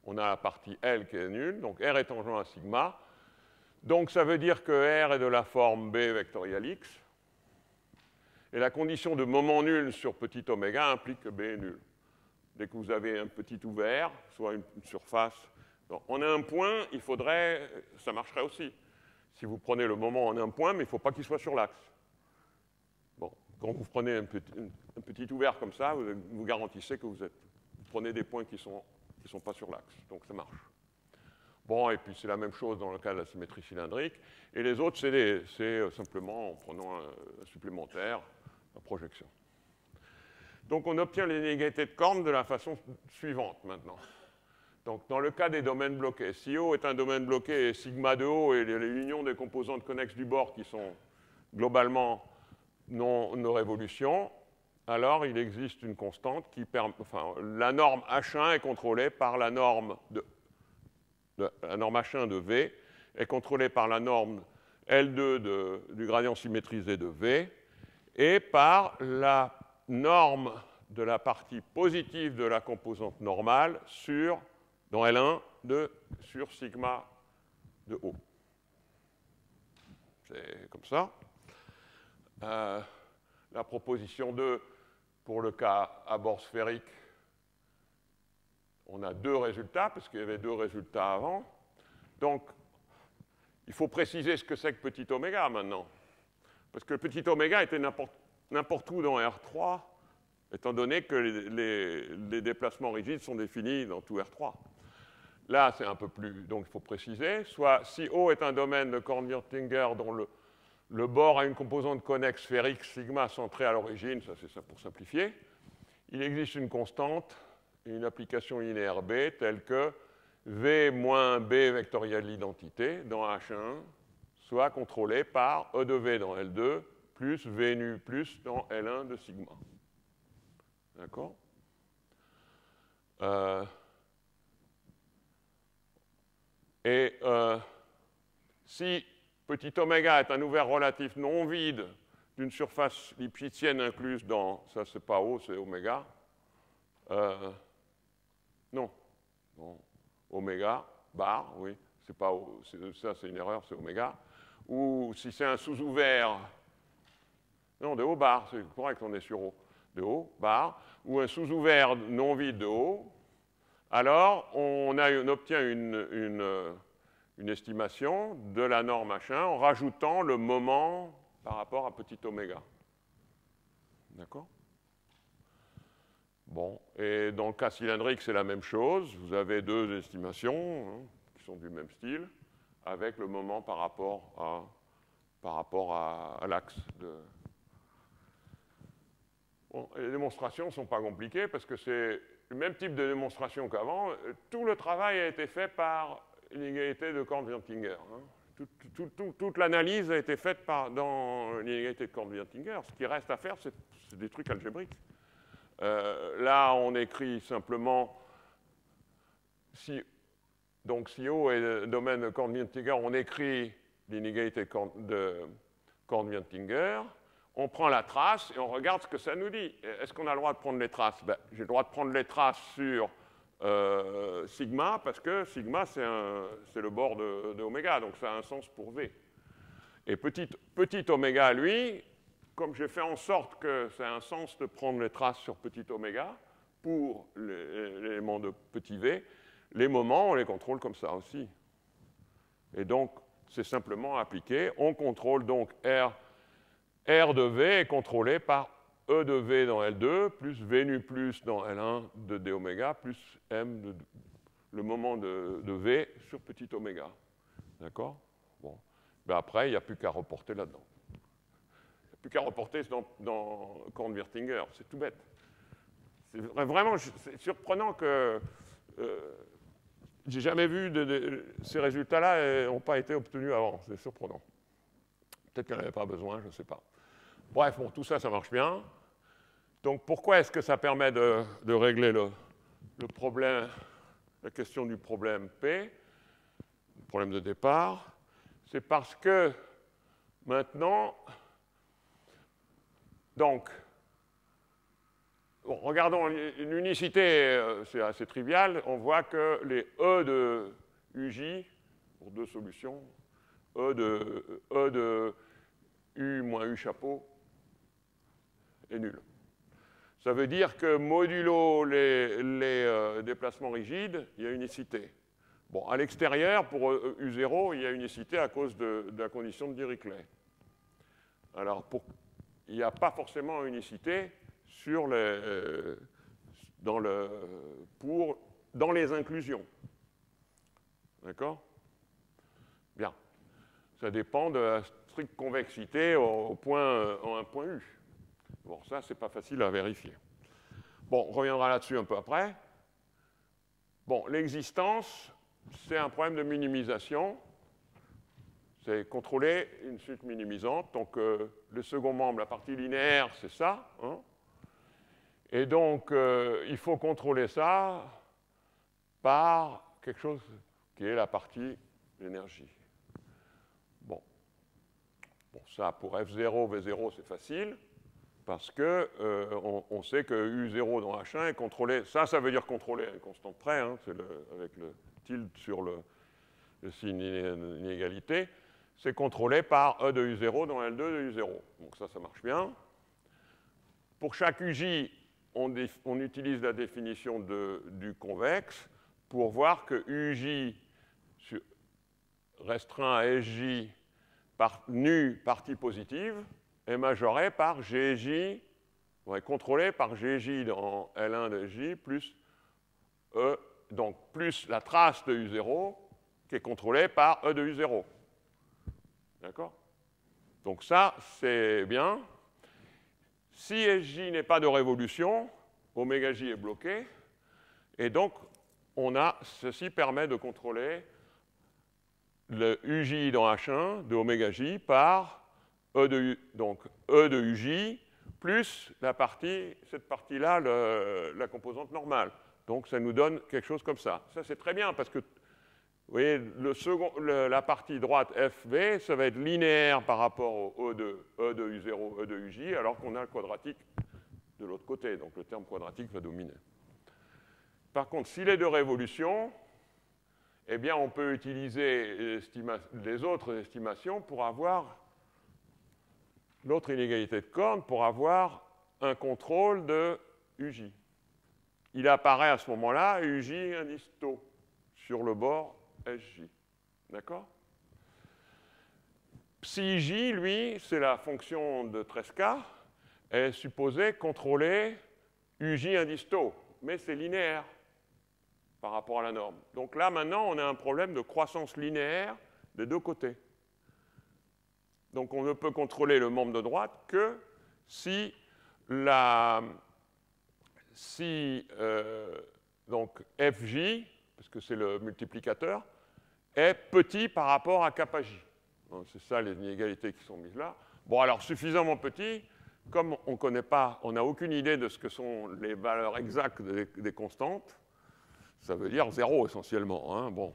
la partie L qui est nulle, donc R est tangent à sigma. Donc ça veut dire que R est de la forme B vectoriel X. Et la condition de moment nul sur petit oméga implique que B est nul. Dès que vous avez un petit ouvert, soit une surface, en un point, ça marcherait aussi. Si vous prenez le moment en un point, mais il ne faut pas qu'il soit sur l'axe. Bon, quand vous prenez un petit ouvert comme ça, vous garantissez que vous prenez des points qui ne sont pas sur l'axe. Donc ça marche. Bon, et puis c'est la même chose dans le cas de la symétrie cylindrique. Et les autres, c'est simplement en prenant un supplémentaire, la projection. Donc on obtient les inégalités de Korn de la façon suivante maintenant. Donc dans le cas des domaines bloqués, si O est un domaine bloqué et sigma de O est l'union des composantes connexes du bord qui sont globalement non révolution, alors il existe une constante qui permet... Enfin, la norme H1 est contrôlée par la norme H1 de V est contrôlée par la norme L2 du gradient symétrisé de V et par la norme de la partie positive de la composante normale dans L1 sur sigma de O. C'est comme ça. La proposition 2, pour le cas à bord sphérique, on a deux résultats, parce qu'il y avait deux résultats avant. Donc, il faut préciser ce que c'est que petit oméga maintenant. Parce que petit oméga était n'importe où dans R3, étant donné que les déplacements rigides sont définis dans tout R3. là, c'est un peu plus, donc il faut préciser, soit si O est un domaine de Korn-Wirtinger dont le bord a une composante connexe sphérique sigma centrée à l'origine, ça c'est ça pour simplifier, il existe une constante et une application linéaire B telle que V moins B vectoriel d'identité dans H1 soit contrôlée par E de V dans L2 plus V nu plus dans L1 de sigma. D'accord? Si petit oméga est un ouvert relatif non vide d'une surface lipschitzienne incluse dans, ça c'est pas O, c'est oméga, non, oméga, bar, oui, c'est pas O, ça c'est une erreur, c'est oméga, ou si c'est un sous-ouvert, non, de O bar, c'est correct, on est sur O, de O bar, ou un sous-ouvert non vide de O, alors on obtient une estimation de la norme machin en rajoutant le moment par rapport à petit oméga. D'accord? Bon, et dans le cas cylindrique, c'est la même chose. Vous avez deux estimations qui sont du même style, avec le moment par rapport à l'axe de... Bon, les démonstrations ne sont pas compliquées parce que c'est le même type de démonstration qu'avant. Tout le travail a été fait par l'inégalité de Korn-Wirtinger. Toute l'analyse a été faite dans l'inégalité de Korn-Wirtinger. Ce qui reste à faire, c'est des trucs algébriques. Là, on écrit simplement, donc si O est le domaine de Korn-Wirtinger, on écrit l'inégalité de Korn-Wirtinger, on prend la trace et on regarde ce que ça nous dit. Est-ce qu'on a le droit de prendre les traces? Ben, j'ai le droit de prendre les traces sur sigma, parce que sigma, c'est le bord de oméga, donc ça a un sens pour V. Et petit oméga, lui, comme j'ai fait en sorte que ça a un sens de prendre les traces sur petit oméga, pour l'élément de petit v, les moments, on les contrôle comme ça aussi. Et donc, c'est simplement appliqué. On contrôle donc R de V est contrôlé par E de V dans L2 plus V nu plus dans L1 de d oméga plus M de le moment de V sur petit oméga. D'accord? Bon. Ben après, il n'y a plus qu'à reporter là-dedans. Il n'y a plus qu'à reporter dans Korn-Wirtinger. C'est tout bête. C'est vraiment surprenant que j'ai jamais vu ces résultats-là n'ont pas été obtenus avant. C'est surprenant. Peut-être qu'il n'y en avait pas besoin, je ne sais pas. Bref, bon, tout ça, ça marche bien. Donc, pourquoi est-ce que ça permet de régler le problème, la question du problème P, le problème de départ? C'est parce que maintenant, donc, bon, regardons l'unicité, c'est assez trivial. On voit que les E de UJ, pour deux solutions, E de U moins U chapeau est nul. Ça veut dire que modulo les déplacements rigides, il y a unicité. Bon, à l'extérieur, pour U0, il y a unicité à cause de la condition de Dirichlet. Alors, il n'y a pas forcément unicité sur dans les inclusions. D'accord? Bien. Ça dépend de la stricte convexité en un point U. Bon, ça, c'est pas facile à vérifier. Bon, on reviendra là-dessus un peu après. Bon, l'existence, c'est un problème de minimisation. C'est contrôler une suite minimisante. Donc, le second membre, la partie linéaire, c'est ça. Hein. Et donc, il faut contrôler ça par quelque chose qui est la partie l'énergie. Bon, ça, pour F0, V0, c'est facile. Parce qu'on on sait que U0 dans H1 est contrôlé. Ça veut dire contrôler à une constante près, hein, c'est avec le tilde sur le signe d'inégalité. C'est contrôlé par E de U0 dans L2 de U0. Donc ça marche bien. Pour chaque UJ, on utilise la définition du convexe pour voir que UJ restreint à SJ par nu partie positive est majoré par GJ, est contrôlé par GJ dans L1 de J plus E donc plus la trace de U0 qui est contrôlée par E de U0. D'accord? Donc ça, c'est bien. Si SJ n'est pas de révolution, oméga J est bloqué, et donc ceci permet de contrôler le UJ dans H1 de oméga J par E de UJ plus cette partie-là, la composante normale. Donc ça nous donne quelque chose comme ça. Ça, c'est très bien parce que, vous voyez, la partie droite FV, ça va être linéaire par rapport au E de U0, E de UJ, alors qu'on a le quadratique de l'autre côté. Donc le terme quadratique va dominer. Par contre, s'il est de révolution, eh bien, on peut utiliser les autres estimations pour avoir l'autre inégalité de cornes, pour avoir un contrôle de UJ. Il apparaît à ce moment-là UJ indisto sur le bord SJ. D'accord? Psi J, lui, c'est la fonction de Tresca, est supposée contrôler UJ indisto, mais c'est linéaire par rapport à la norme. Donc là, maintenant, on a un problème de croissance linéaire des deux côtés. Donc on ne peut contrôler le membre de droite que si donc FJ, parce que c'est le multiplicateur, est petit par rapport à kappa J. C'est ça les inégalités qui sont mises là. Bon, alors suffisamment petit, comme on connaît pas, on n'a aucune idée de ce que sont les valeurs exactes des constantes, ça veut dire 0 essentiellement. Hein. Bon,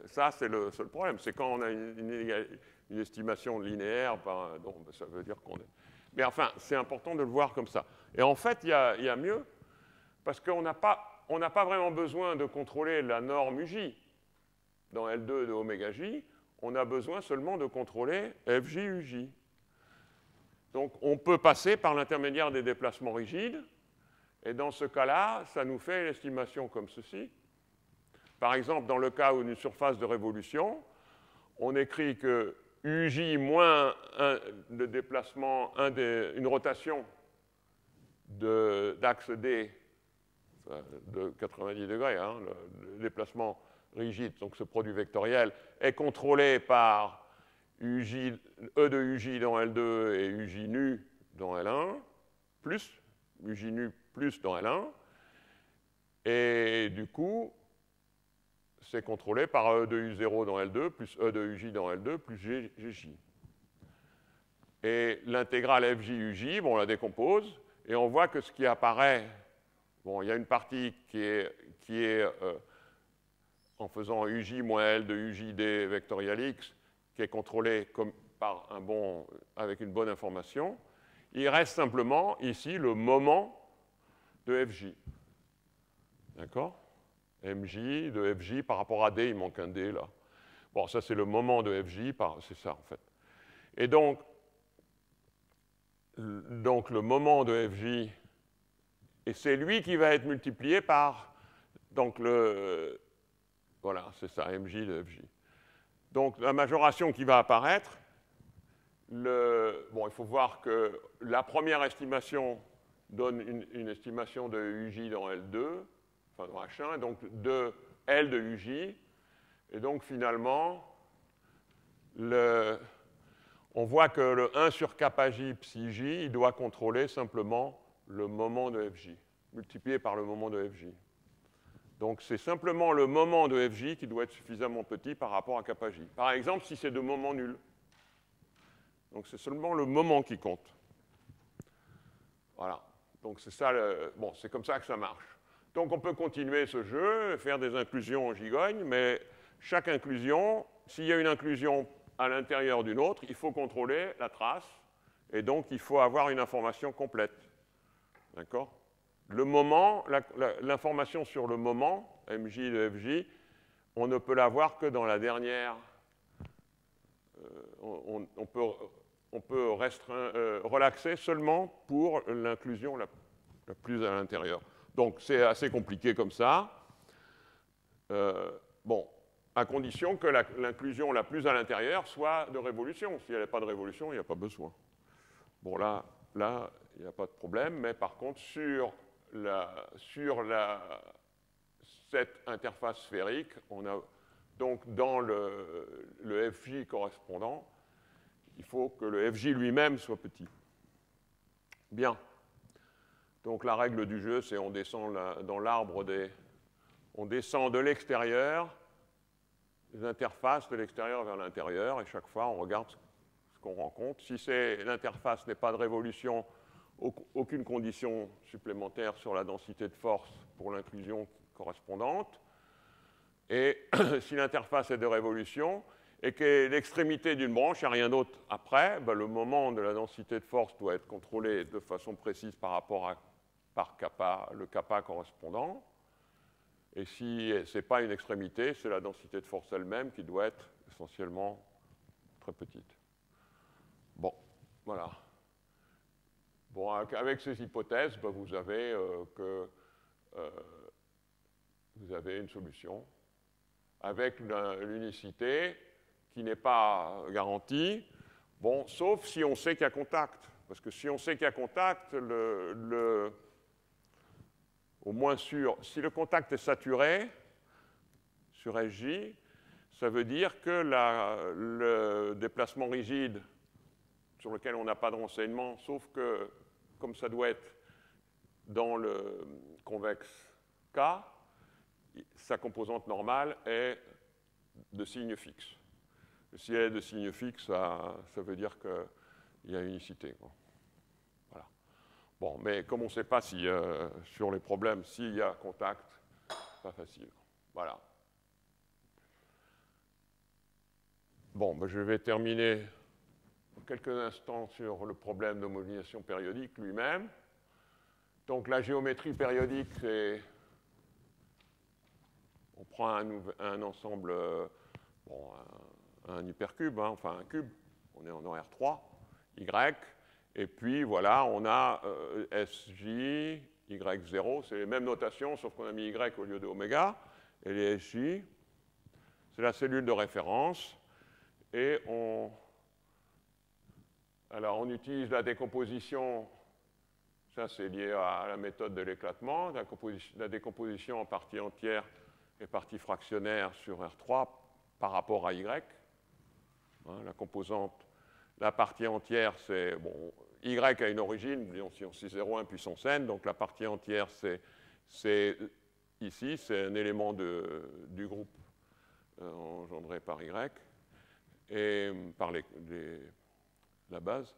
ça c'est le seul problème, c'est quand on a une estimation linéaire, ça veut dire qu'on est... Mais enfin, c'est important de le voir comme ça. Et en fait, il y a mieux, parce qu'on n'a pas vraiment besoin de contrôler la norme UJ dans L2 de oméga J, on a besoin seulement de contrôler FJ UJ. Donc on peut passer par l'intermédiaire des déplacements rigides, et dans ce cas-là, ça nous fait une estimation comme ceci. Par exemple, dans le cas où une surface de révolution, on écrit que UJ moins le déplacement, une rotation d'axe D de 90 degrés, hein, le déplacement rigide, donc ce produit vectoriel, est contrôlé par E de UJ dans L2 et UJ nu dans L1, plus UJ nu plus dans L1, et du coup, c'est contrôlé par E de U0 dans L2, plus E de UJ dans L2, plus GJ. Et l'intégrale FJ UJ, bon, on la décompose, et on voit que ce qui apparaît, bon, il y a une partie qui est en faisant UJ moins L de UJD vectoriel X, qui est contrôlée avec une bonne information. Il reste simplement ici le moment de FJ. D'accord? MJ de FJ par rapport à D, il manque un D là. Bon, ça c'est le moment de FJ, c'est ça en fait. Et donc le moment de FJ, et c'est lui qui va être multiplié par, donc voilà, c'est ça, MJ de FJ. Donc la majoration qui va apparaître, bon, il faut voir que la première estimation donne une estimation de UJ dans L2, enfin dans H1, et donc de L de UJ, et donc finalement, on voit que le 1 sur kappa J psi J, il doit contrôler simplement le moment de FJ, multiplié par le moment de FJ. Donc c'est simplement le moment de FJ qui doit être suffisamment petit par rapport à kappa J. Par exemple, si c'est de moments nuls. Donc c'est seulement le moment qui compte. Voilà. Donc c'est ça, bon, c'est comme ça que ça marche. Donc on peut continuer ce jeu, faire des inclusions en gigogne, mais chaque inclusion, s'il y a une inclusion à l'intérieur d'une autre, il faut contrôler la trace, et donc il faut avoir une information complète. D'accord? Le moment, l'information sur le moment, MJ de FJ, on ne peut l'avoir que dans la dernière. On peut relaxer seulement pour l'inclusion la plus à l'intérieur. Donc c'est assez compliqué comme ça. Bon, à condition que l'inclusion la plus à l'intérieur soit de révolution. Si elle n'est pas de révolution, il n'y a pas besoin. Bon, là, il n'y a pas de problème, mais par contre, sur cette interface sphérique, on a donc dans le FJ correspondant, il faut que le FJ lui-même soit petit. Bien. Donc la règle du jeu, c'est on descend dans l'arbre on descend de l'extérieur, les interfaces de l'extérieur vers l'intérieur, et chaque fois on regarde ce qu'on rencontre. Si l'interface n'est pas de révolution, aucune condition supplémentaire sur la densité de force pour l'inclusion correspondante. Et si l'interface est de révolution et que l'extrémité d'une branche, il n'y a rien d'autre après, ben, le moment de la densité de force doit être contrôlé de façon précise par rapport par kappa, le kappa correspondant. Et si ce n'est pas une extrémité, c'est la densité de force elle-même qui doit être essentiellement très petite. Bon, voilà. Bon, avec ces hypothèses, ben, vous avez une solution avec l'unicité qui n'est pas garantie, bon, sauf si on sait qu'il y a contact. Parce que si on sait qu'il y a contact, au moins si le contact est saturé sur SJ, ça veut dire que le déplacement rigide sur lequel on n'a pas de renseignement, sauf que, comme ça doit être dans le convexe K, sa composante normale est de signe fixe. Si elle est de signe fixe, ça veut dire qu'il y a unicité. Voilà. Bon, mais comme on ne sait pas si, sur les problèmes, s'il y a contact, pas facile. Voilà. Bon, ben je vais terminer en quelques instants sur le problème d'homogénéisation périodique lui-même. Donc la géométrie périodique, c'est... On prend un ensemble, bon, un hypercube, hein, enfin un cube, on est en R3, Y, et puis voilà, on a SJ, Y0, c'est les mêmes notations, sauf qu'on a mis Y au lieu de oméga, et les SJ, c'est la cellule de référence, et on utilise la décomposition, ça c'est lié à la méthode de l'éclatement, la décomposition en partie entière et partie fractionnaire sur R3 par rapport à Y. Hein, la partie entière, c'est, bon, Y a une origine, c'est 0,1 puissance n, donc la partie entière, c'est ici, c'est un élément du groupe engendré par Y, et par la base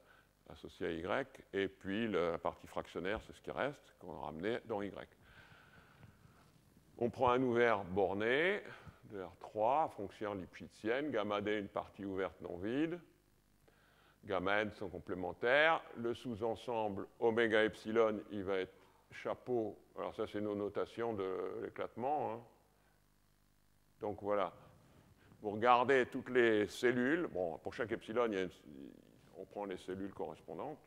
associée à Y, et puis la partie fractionnaire, c'est ce qui reste, qu'on a ramené dans Y. On prend un ouvert borné de R3, fonction lipschitzienne, gamma D une partie ouverte non vide, gamma n sont complémentaires. Le sous-ensemble oméga epsilon, il va être chapeau. Alors ça, c'est nos notations de l'éclatement. Hein. Donc voilà. Vous regardez toutes les cellules. Bon, pour chaque epsilon, on prend les cellules correspondantes.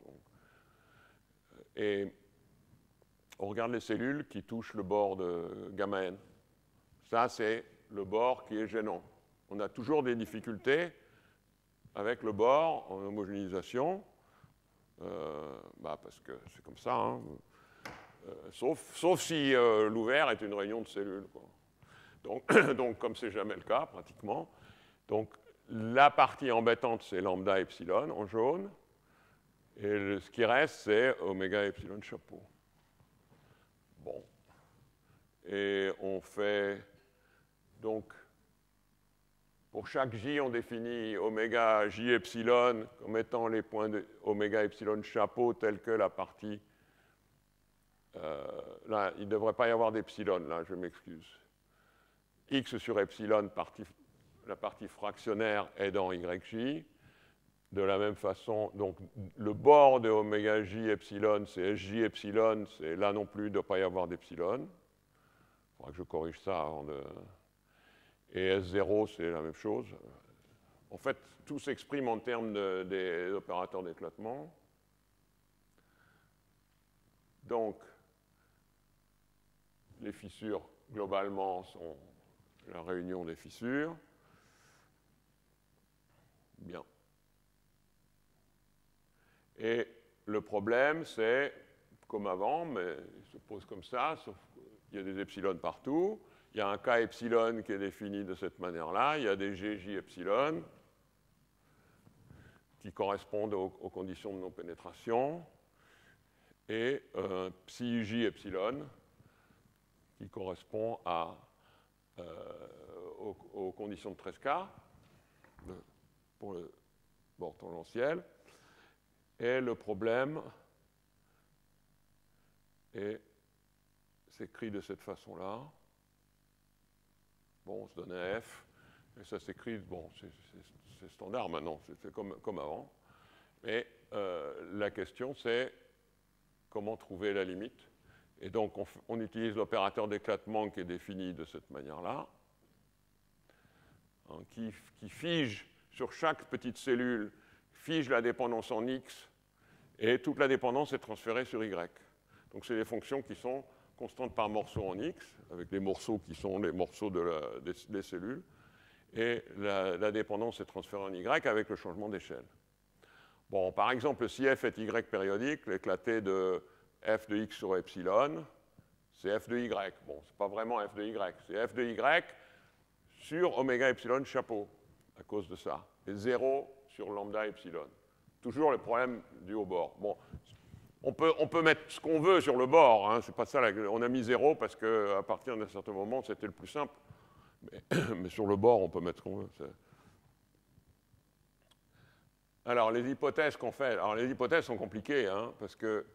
Et on regarde les cellules qui touchent le bord de gamma n. Ça, c'est le bord qui est gênant. On a toujours des difficultés avec le bord en homogénéisation, parce que c'est comme ça, hein. Sauf si l'ouvert est une réunion de cellules, quoi. Donc comme c'est jamais le cas, pratiquement. Donc, la partie embêtante, c'est lambda epsilon en jaune, et ce qui reste, c'est oméga epsilon chapeau. Bon. Et on fait, donc, pour chaque J, on définit oméga J epsilon comme étant les points de oméga epsilon chapeau tels que la partie... là, il ne devrait pas y avoir d'epsilon, là, je m'excuse. X sur epsilon, la partie fractionnaire est dans YJ. De la même façon, donc le bord de oméga J epsilon, c'est SJ epsilon, c'est là non plus, il ne doit pas y avoir d'epsilon. Il faudra que je corrige ça avant de... Et S0, c'est la même chose. En fait, tout s'exprime en termes des opérateurs d'éclatement. Donc, les fissures, globalement, sont la réunion des fissures. Bien. Et le problème, c'est, comme avant, mais il se pose comme ça, sauf qu'il y a des epsilon partout. il y a un K epsilon qui est défini de cette manière-là, il y a des GJ epsilon qui correspondent aux conditions de non-pénétration, et psi J epsilon qui correspond aux conditions de 13K pour le bord tangentiel. Et le problème s'écrit de cette façon-là. Bon, on se donne un F, et ça s'écrit, bon, c'est standard maintenant, c'est comme avant. Mais la question, c'est comment trouver la limite. Et donc, on utilise l'opérateur d'éclatement qui est défini de cette manière-là, hein, qui fige sur chaque petite cellule, fige la dépendance en X, et toute la dépendance est transférée sur Y. Donc, c'est des fonctions qui sont constantes par morceau en X, avec les morceaux qui sont les morceaux des cellules, et la dépendance est transférée en Y avec le changement d'échelle. Bon, par exemple, si f est Y périodique, l'éclaté de f de x sur epsilon, c'est f de y. Bon, c'est pas vraiment f de y, c'est f de y sur oméga epsilon chapeau, à cause de ça, et 0 sur lambda epsilon. Toujours le problème du haut bord. Bon, on peut mettre ce qu'on veut sur le bord, hein, c'est pas ça, on a mis 0 parce qu'à partir d'un certain moment, c'était le plus simple. Mais sur le bord, on peut mettre ce qu'on veut. Alors, les hypothèses qu'on fait, alors les hypothèses sont compliquées, hein, parce que...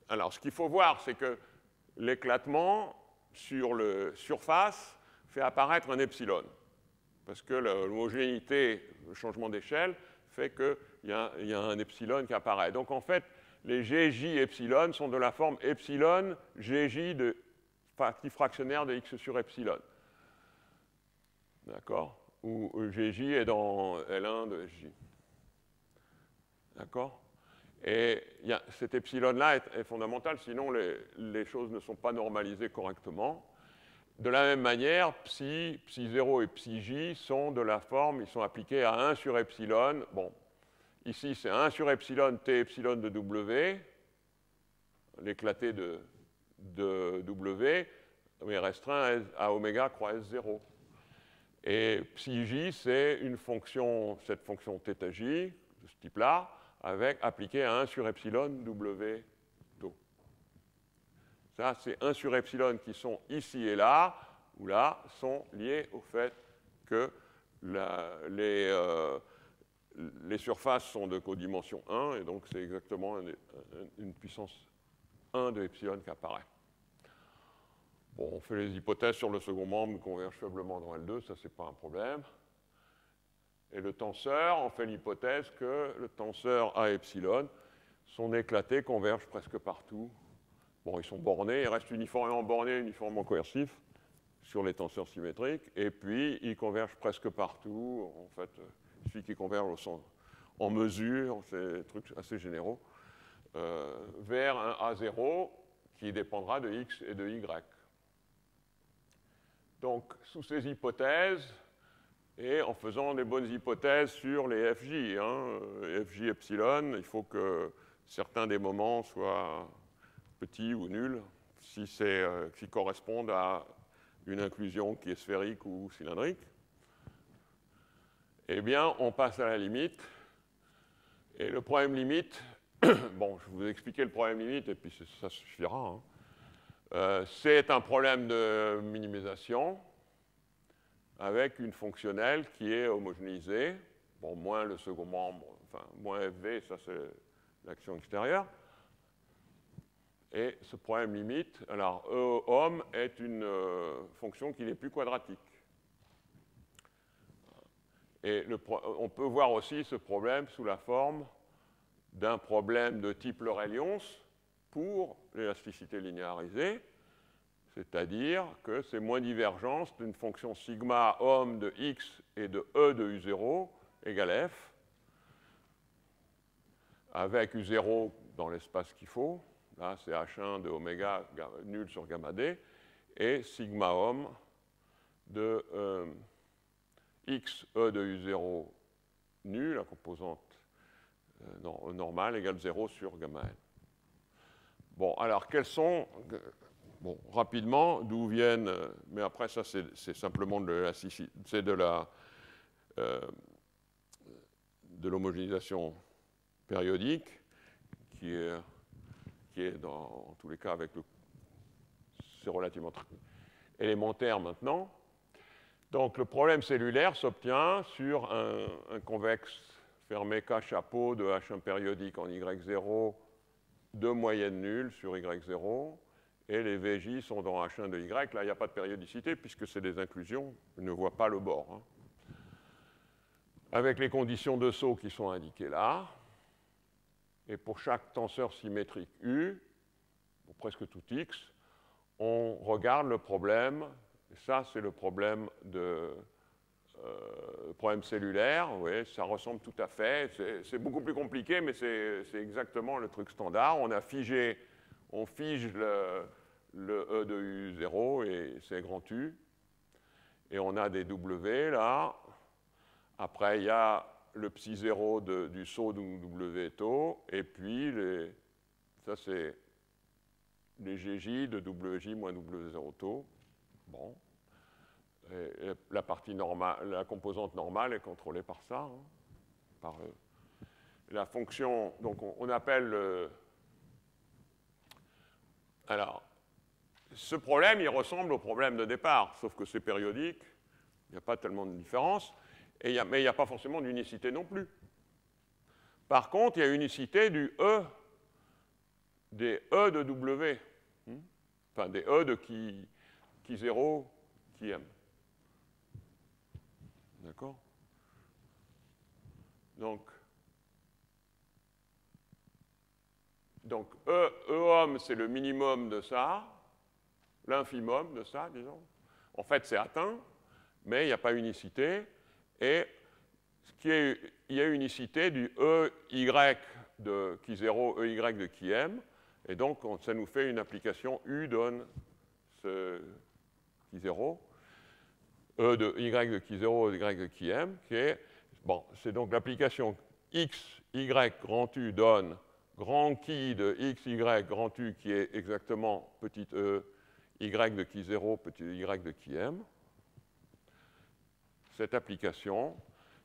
Alors, ce qu'il faut voir, c'est que l'éclatement sur la surface fait apparaître un epsilon, parce que l'homogénéité, le changement d'échelle, fait qu'il y a un epsilon qui apparaît. Donc, en fait, les GJ epsilon sont de la forme epsilon GJ de partie fractionnaire de x sur epsilon. D'accord? Où GJ est dans L1 de SJ. D'accord? Et cet epsilon-là est fondamental, sinon les choses ne sont pas normalisées correctement. De la même manière, psi 0 et psi j sont de la forme, ils sont appliqués à 1 sur epsilon. Bon, ici c'est 1 sur epsilon t epsilon de W, l'éclaté de W, mais restreint à oméga croix S0. Et psi j, c'est une fonction, cette fonction θ j, de ce type-là, appliquée à 1 sur epsilon W tau. Ça, c'est 1 sur epsilon qui sont ici et là, ou là, sont liés au fait que les surfaces sont de codimension 1, et donc c'est exactement une puissance 1 de epsilon qui apparaît. Bon, on fait les hypothèses sur le second membre converge faiblement dans L2, ça c'est pas un problème. Et le tenseur, on fait l'hypothèse que le tenseur A epsilon, son éclaté converge presque partout. Bon, ils sont bornés, ils restent uniformément bornés, uniformément coercifs sur les tenseurs symétriques, et puis ils convergent presque partout. En fait, il suffit qu'ils convergent en mesure, c'est des trucs assez généraux, vers un A0 qui dépendra de X et de Y. Donc, sous ces hypothèses, et en faisant des bonnes hypothèses sur les FJ, hein, FJ epsilon, il faut que certains des moments soient petits ou nuls, s'ils correspondent à une inclusion qui est sphérique ou cylindrique. Eh bien, on passe à la limite. Et le problème limite, bon, je vais vous expliquer le problème limite, et puis ça suffira, hein. C'est un problème de minimisation avec une fonctionnelle qui est homogénéisée, bon, moins le second membre, enfin, moins FV, ça c'est l'action extérieure. Et ce problème limite, alors E est une fonction qui n'est plus quadratique. Et on peut voir aussi ce problème sous la forme d'un problème de type Lorentz pour l'élasticité linéarisée, c'est-à-dire que c'est moins divergence d'une fonction sigma ohm de x et de E de U0 égale F, avec U0 dans l'espace qu'il faut, là c'est H1 de oméga nul sur gamma d, et sigma ohm de x E de U0 nul, la composante normale, égale 0 sur gamma n. Bon, alors quels sont bon, rapidement, d'où viennent, mais après ça c'est simplement de l'homogénéisation périodique, qui est en tous les cas c'est relativement élémentaire maintenant. Donc le problème cellulaire s'obtient sur un convexe fermé K chapeau de H1 périodique en Y0 de moyenne nulle sur Y0, et les VJ sont dans H1 de Y. Là, il n'y a pas de périodicité puisque c'est des inclusions, on ne voit pas le bord. Hein. Avec les conditions de saut qui sont indiquées là, et pour chaque tenseur symétrique U, pour presque tout X, on regarde le problème, et ça c'est le problème problème cellulaire, vous voyez, ça ressemble tout à fait, c'est beaucoup plus compliqué, mais c'est exactement le truc standard. On fige le E de U0 et c'est grand U, et on a des W là. Après, il y a le psi 0 du saut du W tau, et puis ça c'est les GJ de WJ moins W0 tau. Bon. Et la partie normale, la composante normale est contrôlée par ça, hein, par la fonction. Donc on appelle alors, ce problème, il ressemble au problème de départ, sauf que c'est périodique, il n'y a pas tellement de différence, mais il n'y a pas forcément d'unicité non plus. Par contre, il y a unicité des E de W, enfin des E de qui 0, qui M. D'accord? Donc E homme, c'est le minimum de ça, l'infimum de ça, disons. En fait, c'est atteint, mais il n'y a pas unicité. Et il y a unicité du EY de qui 0, EY de qui M. Et donc, ça nous fait une application U donne ce qui 0. E de Y de qui 0, Y de qui M, qui est, bon, c'est donc l'application X, Y, grand U donne grand qui de X, Y, grand U, qui est exactement petit E, Y de qui 0, petit Y de qui M. Cette application,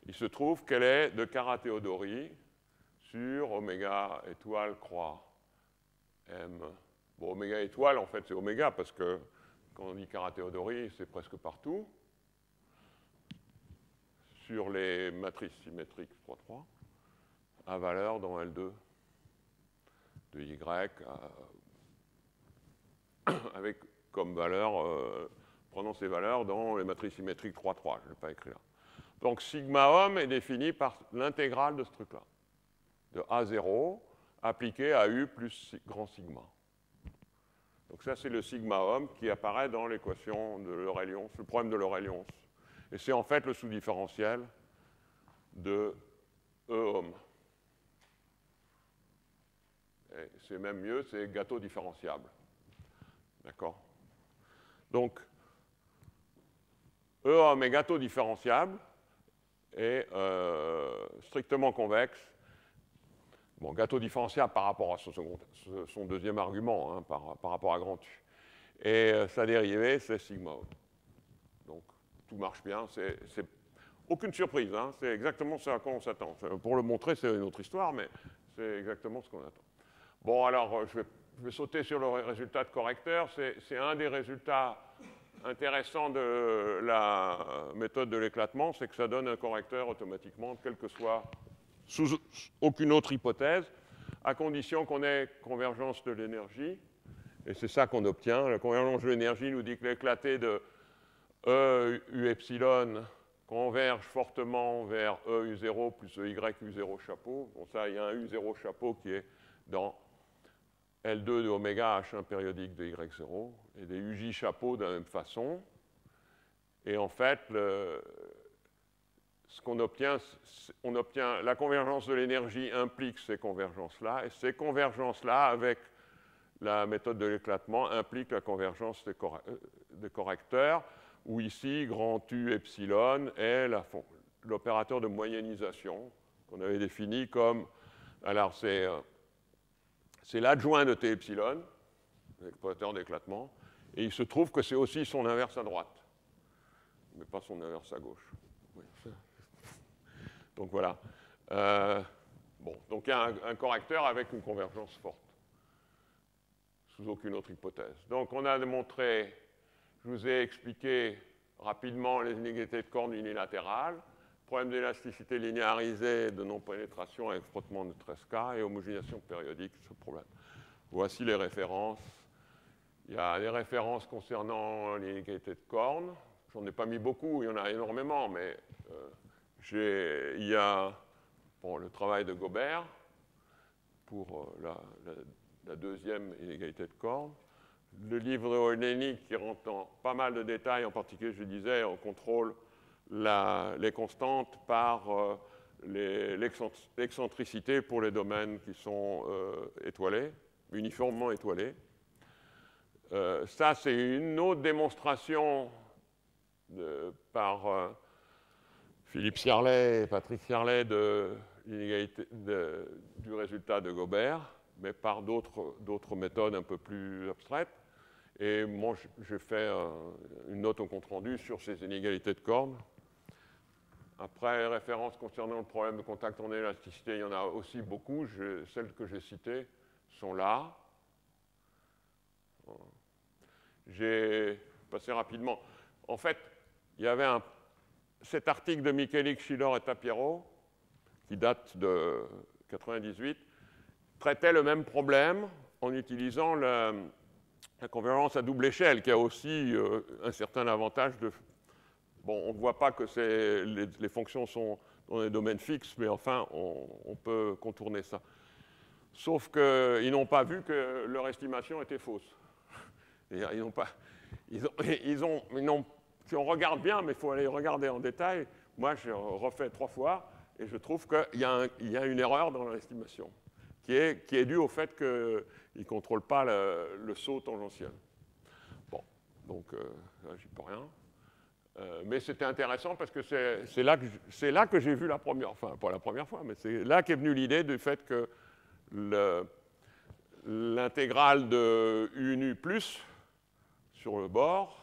il se trouve qu'elle est de Carat-Théodori sur oméga étoile croix M. Bon, oméga étoile, en fait, c'est oméga, parce que quand on dit Carat-Théodori, c'est presque partout. Sur les matrices symétriques 3,3 à valeur dans L2 de Y avec comme valeur, prenons ces valeurs dans les matrices symétriques 3,3, je ne l'ai pas écrit là. Donc sigma homme est défini par l'intégrale de ce truc-là, de A0 appliqué à U plus grand sigma. Donc ça c'est le sigma homme qui apparaît dans l'équation de l'Eurelions, le problème de l'Eurelions. Et c'est en fait le sous-différentiel de E homme. C'est même mieux, c'est gâteau différenciable. D'accord? Donc, E homme est gâteau différenciable et strictement convexe. Bon, gâteau différenciable par rapport à son deuxième argument, hein, par rapport à grand U. Et sa dérivée, c'est sigma homme. Donc, tout marche bien, c'est aucune surprise, hein, c'est exactement ce à quoi on s'attend. Pour le montrer, c'est une autre histoire, mais c'est exactement ce qu'on attend. Bon, alors, je vais sauter sur le résultat de correcteur. C'est un des résultats intéressants de la méthode de l'éclatement, c'est que ça donne un correcteur automatiquement, quelle que soit, sous aucune autre hypothèse, à condition qu'on ait convergence de l'énergie. Et c'est ça qu'on obtient. La convergence de l'énergie nous dit que l'éclaté de E U epsilon converge fortement vers E U0 plus EY U0 chapeau. Bon, ça, il y a un U0 chapeau qui est dans L2 de oméga H1 périodique de Y0, et des UJ chapeaux de la même façon. Et en fait, ce qu'on obtient, la convergence de l'énergie implique ces convergences-là, et ces convergences-là, avec la méthode de l'éclatement, impliquent la convergence des correcteurs, où ici, grand U epsilon est l'opérateur de moyennisation qu'on avait défini comme, alors c'est l'adjoint de T epsilon, l'explorateur d'éclatement, Et il se trouve que c'est aussi son inverse à droite, mais pas son inverse à gauche. Oui. Donc voilà. Bon, donc il y a un correcteur avec une convergence forte, sous aucune autre hypothèse. Donc on a démontré, je vous ai expliqué rapidement les inégalités de cornes unilatérales, problème d'élasticité linéarisée de non-pénétration avec frottement de Tresca et homogénéisation périodique, ce problème. Voici les références. Il y a des références concernant l'inégalité de cornes. J'en ai pas mis beaucoup, il y en a énormément, mais il y a le travail de Gobert pour la deuxième inégalité de cornes. Le livre Olénique qui rentre dans pas mal de détails, en particulier, je disais, on contrôle les constantes par l'excentricité pour les domaines qui sont étoilés, uniformément étoilés. Ça, c'est une autre démonstration par Philippe Sierlet et Patrick Sierlet de l'inégalité du résultat de Gobert, mais par d'autres méthodes un peu plus abstraites. Et moi, j'ai fait une note au compte-rendu sur ces inégalités de cornes. Après, les références concernant le problème de contact en élasticité, il y en a aussi beaucoup. Celles que j'ai citées sont là. J'ai passé rapidement. En fait, il y avait cet article de Michelic, Schiller et Tapiero, qui date de 1998, traitait le même problème en utilisant la convergence à double échelle, qui a aussi un certain avantage de... Bon, on ne voit pas que les fonctions sont dans des domaines fixes, mais enfin, on peut contourner ça. Sauf qu'ils n'ont pas vu que leur estimation était fausse. Ils n'ont pas... Si on regarde bien, mais il faut aller regarder en détail, moi, je refais 3 fois, et je trouve qu'il y a une erreur dans l'estimation, qui est due au fait qu'ils ne contrôlent pas le saut tangentiel. Bon, donc là, j'y peux rien. Mais c'était intéressant parce que c'est là que j'ai vu la première, enfin pas la première fois, mais c'est là qu'est venue l'idée du fait que l'intégrale de U nu plus sur le bord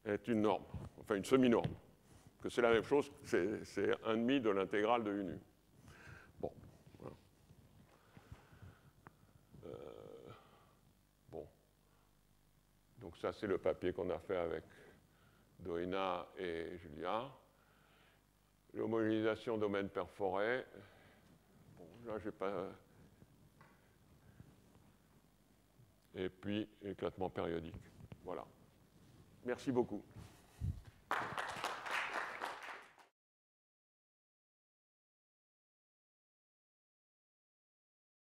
est une norme, enfin une semi-norme. Que c'est la même chose, c'est 1,5 de l'intégrale de U nu. Bon. Voilà. Bon. Donc ça, c'est le papier qu'on a fait avec Doina et Julia. L'homogénéisation domaine perforé. Bon, là, j'ai pas. Et puis, éclatement périodique. Voilà. Merci beaucoup.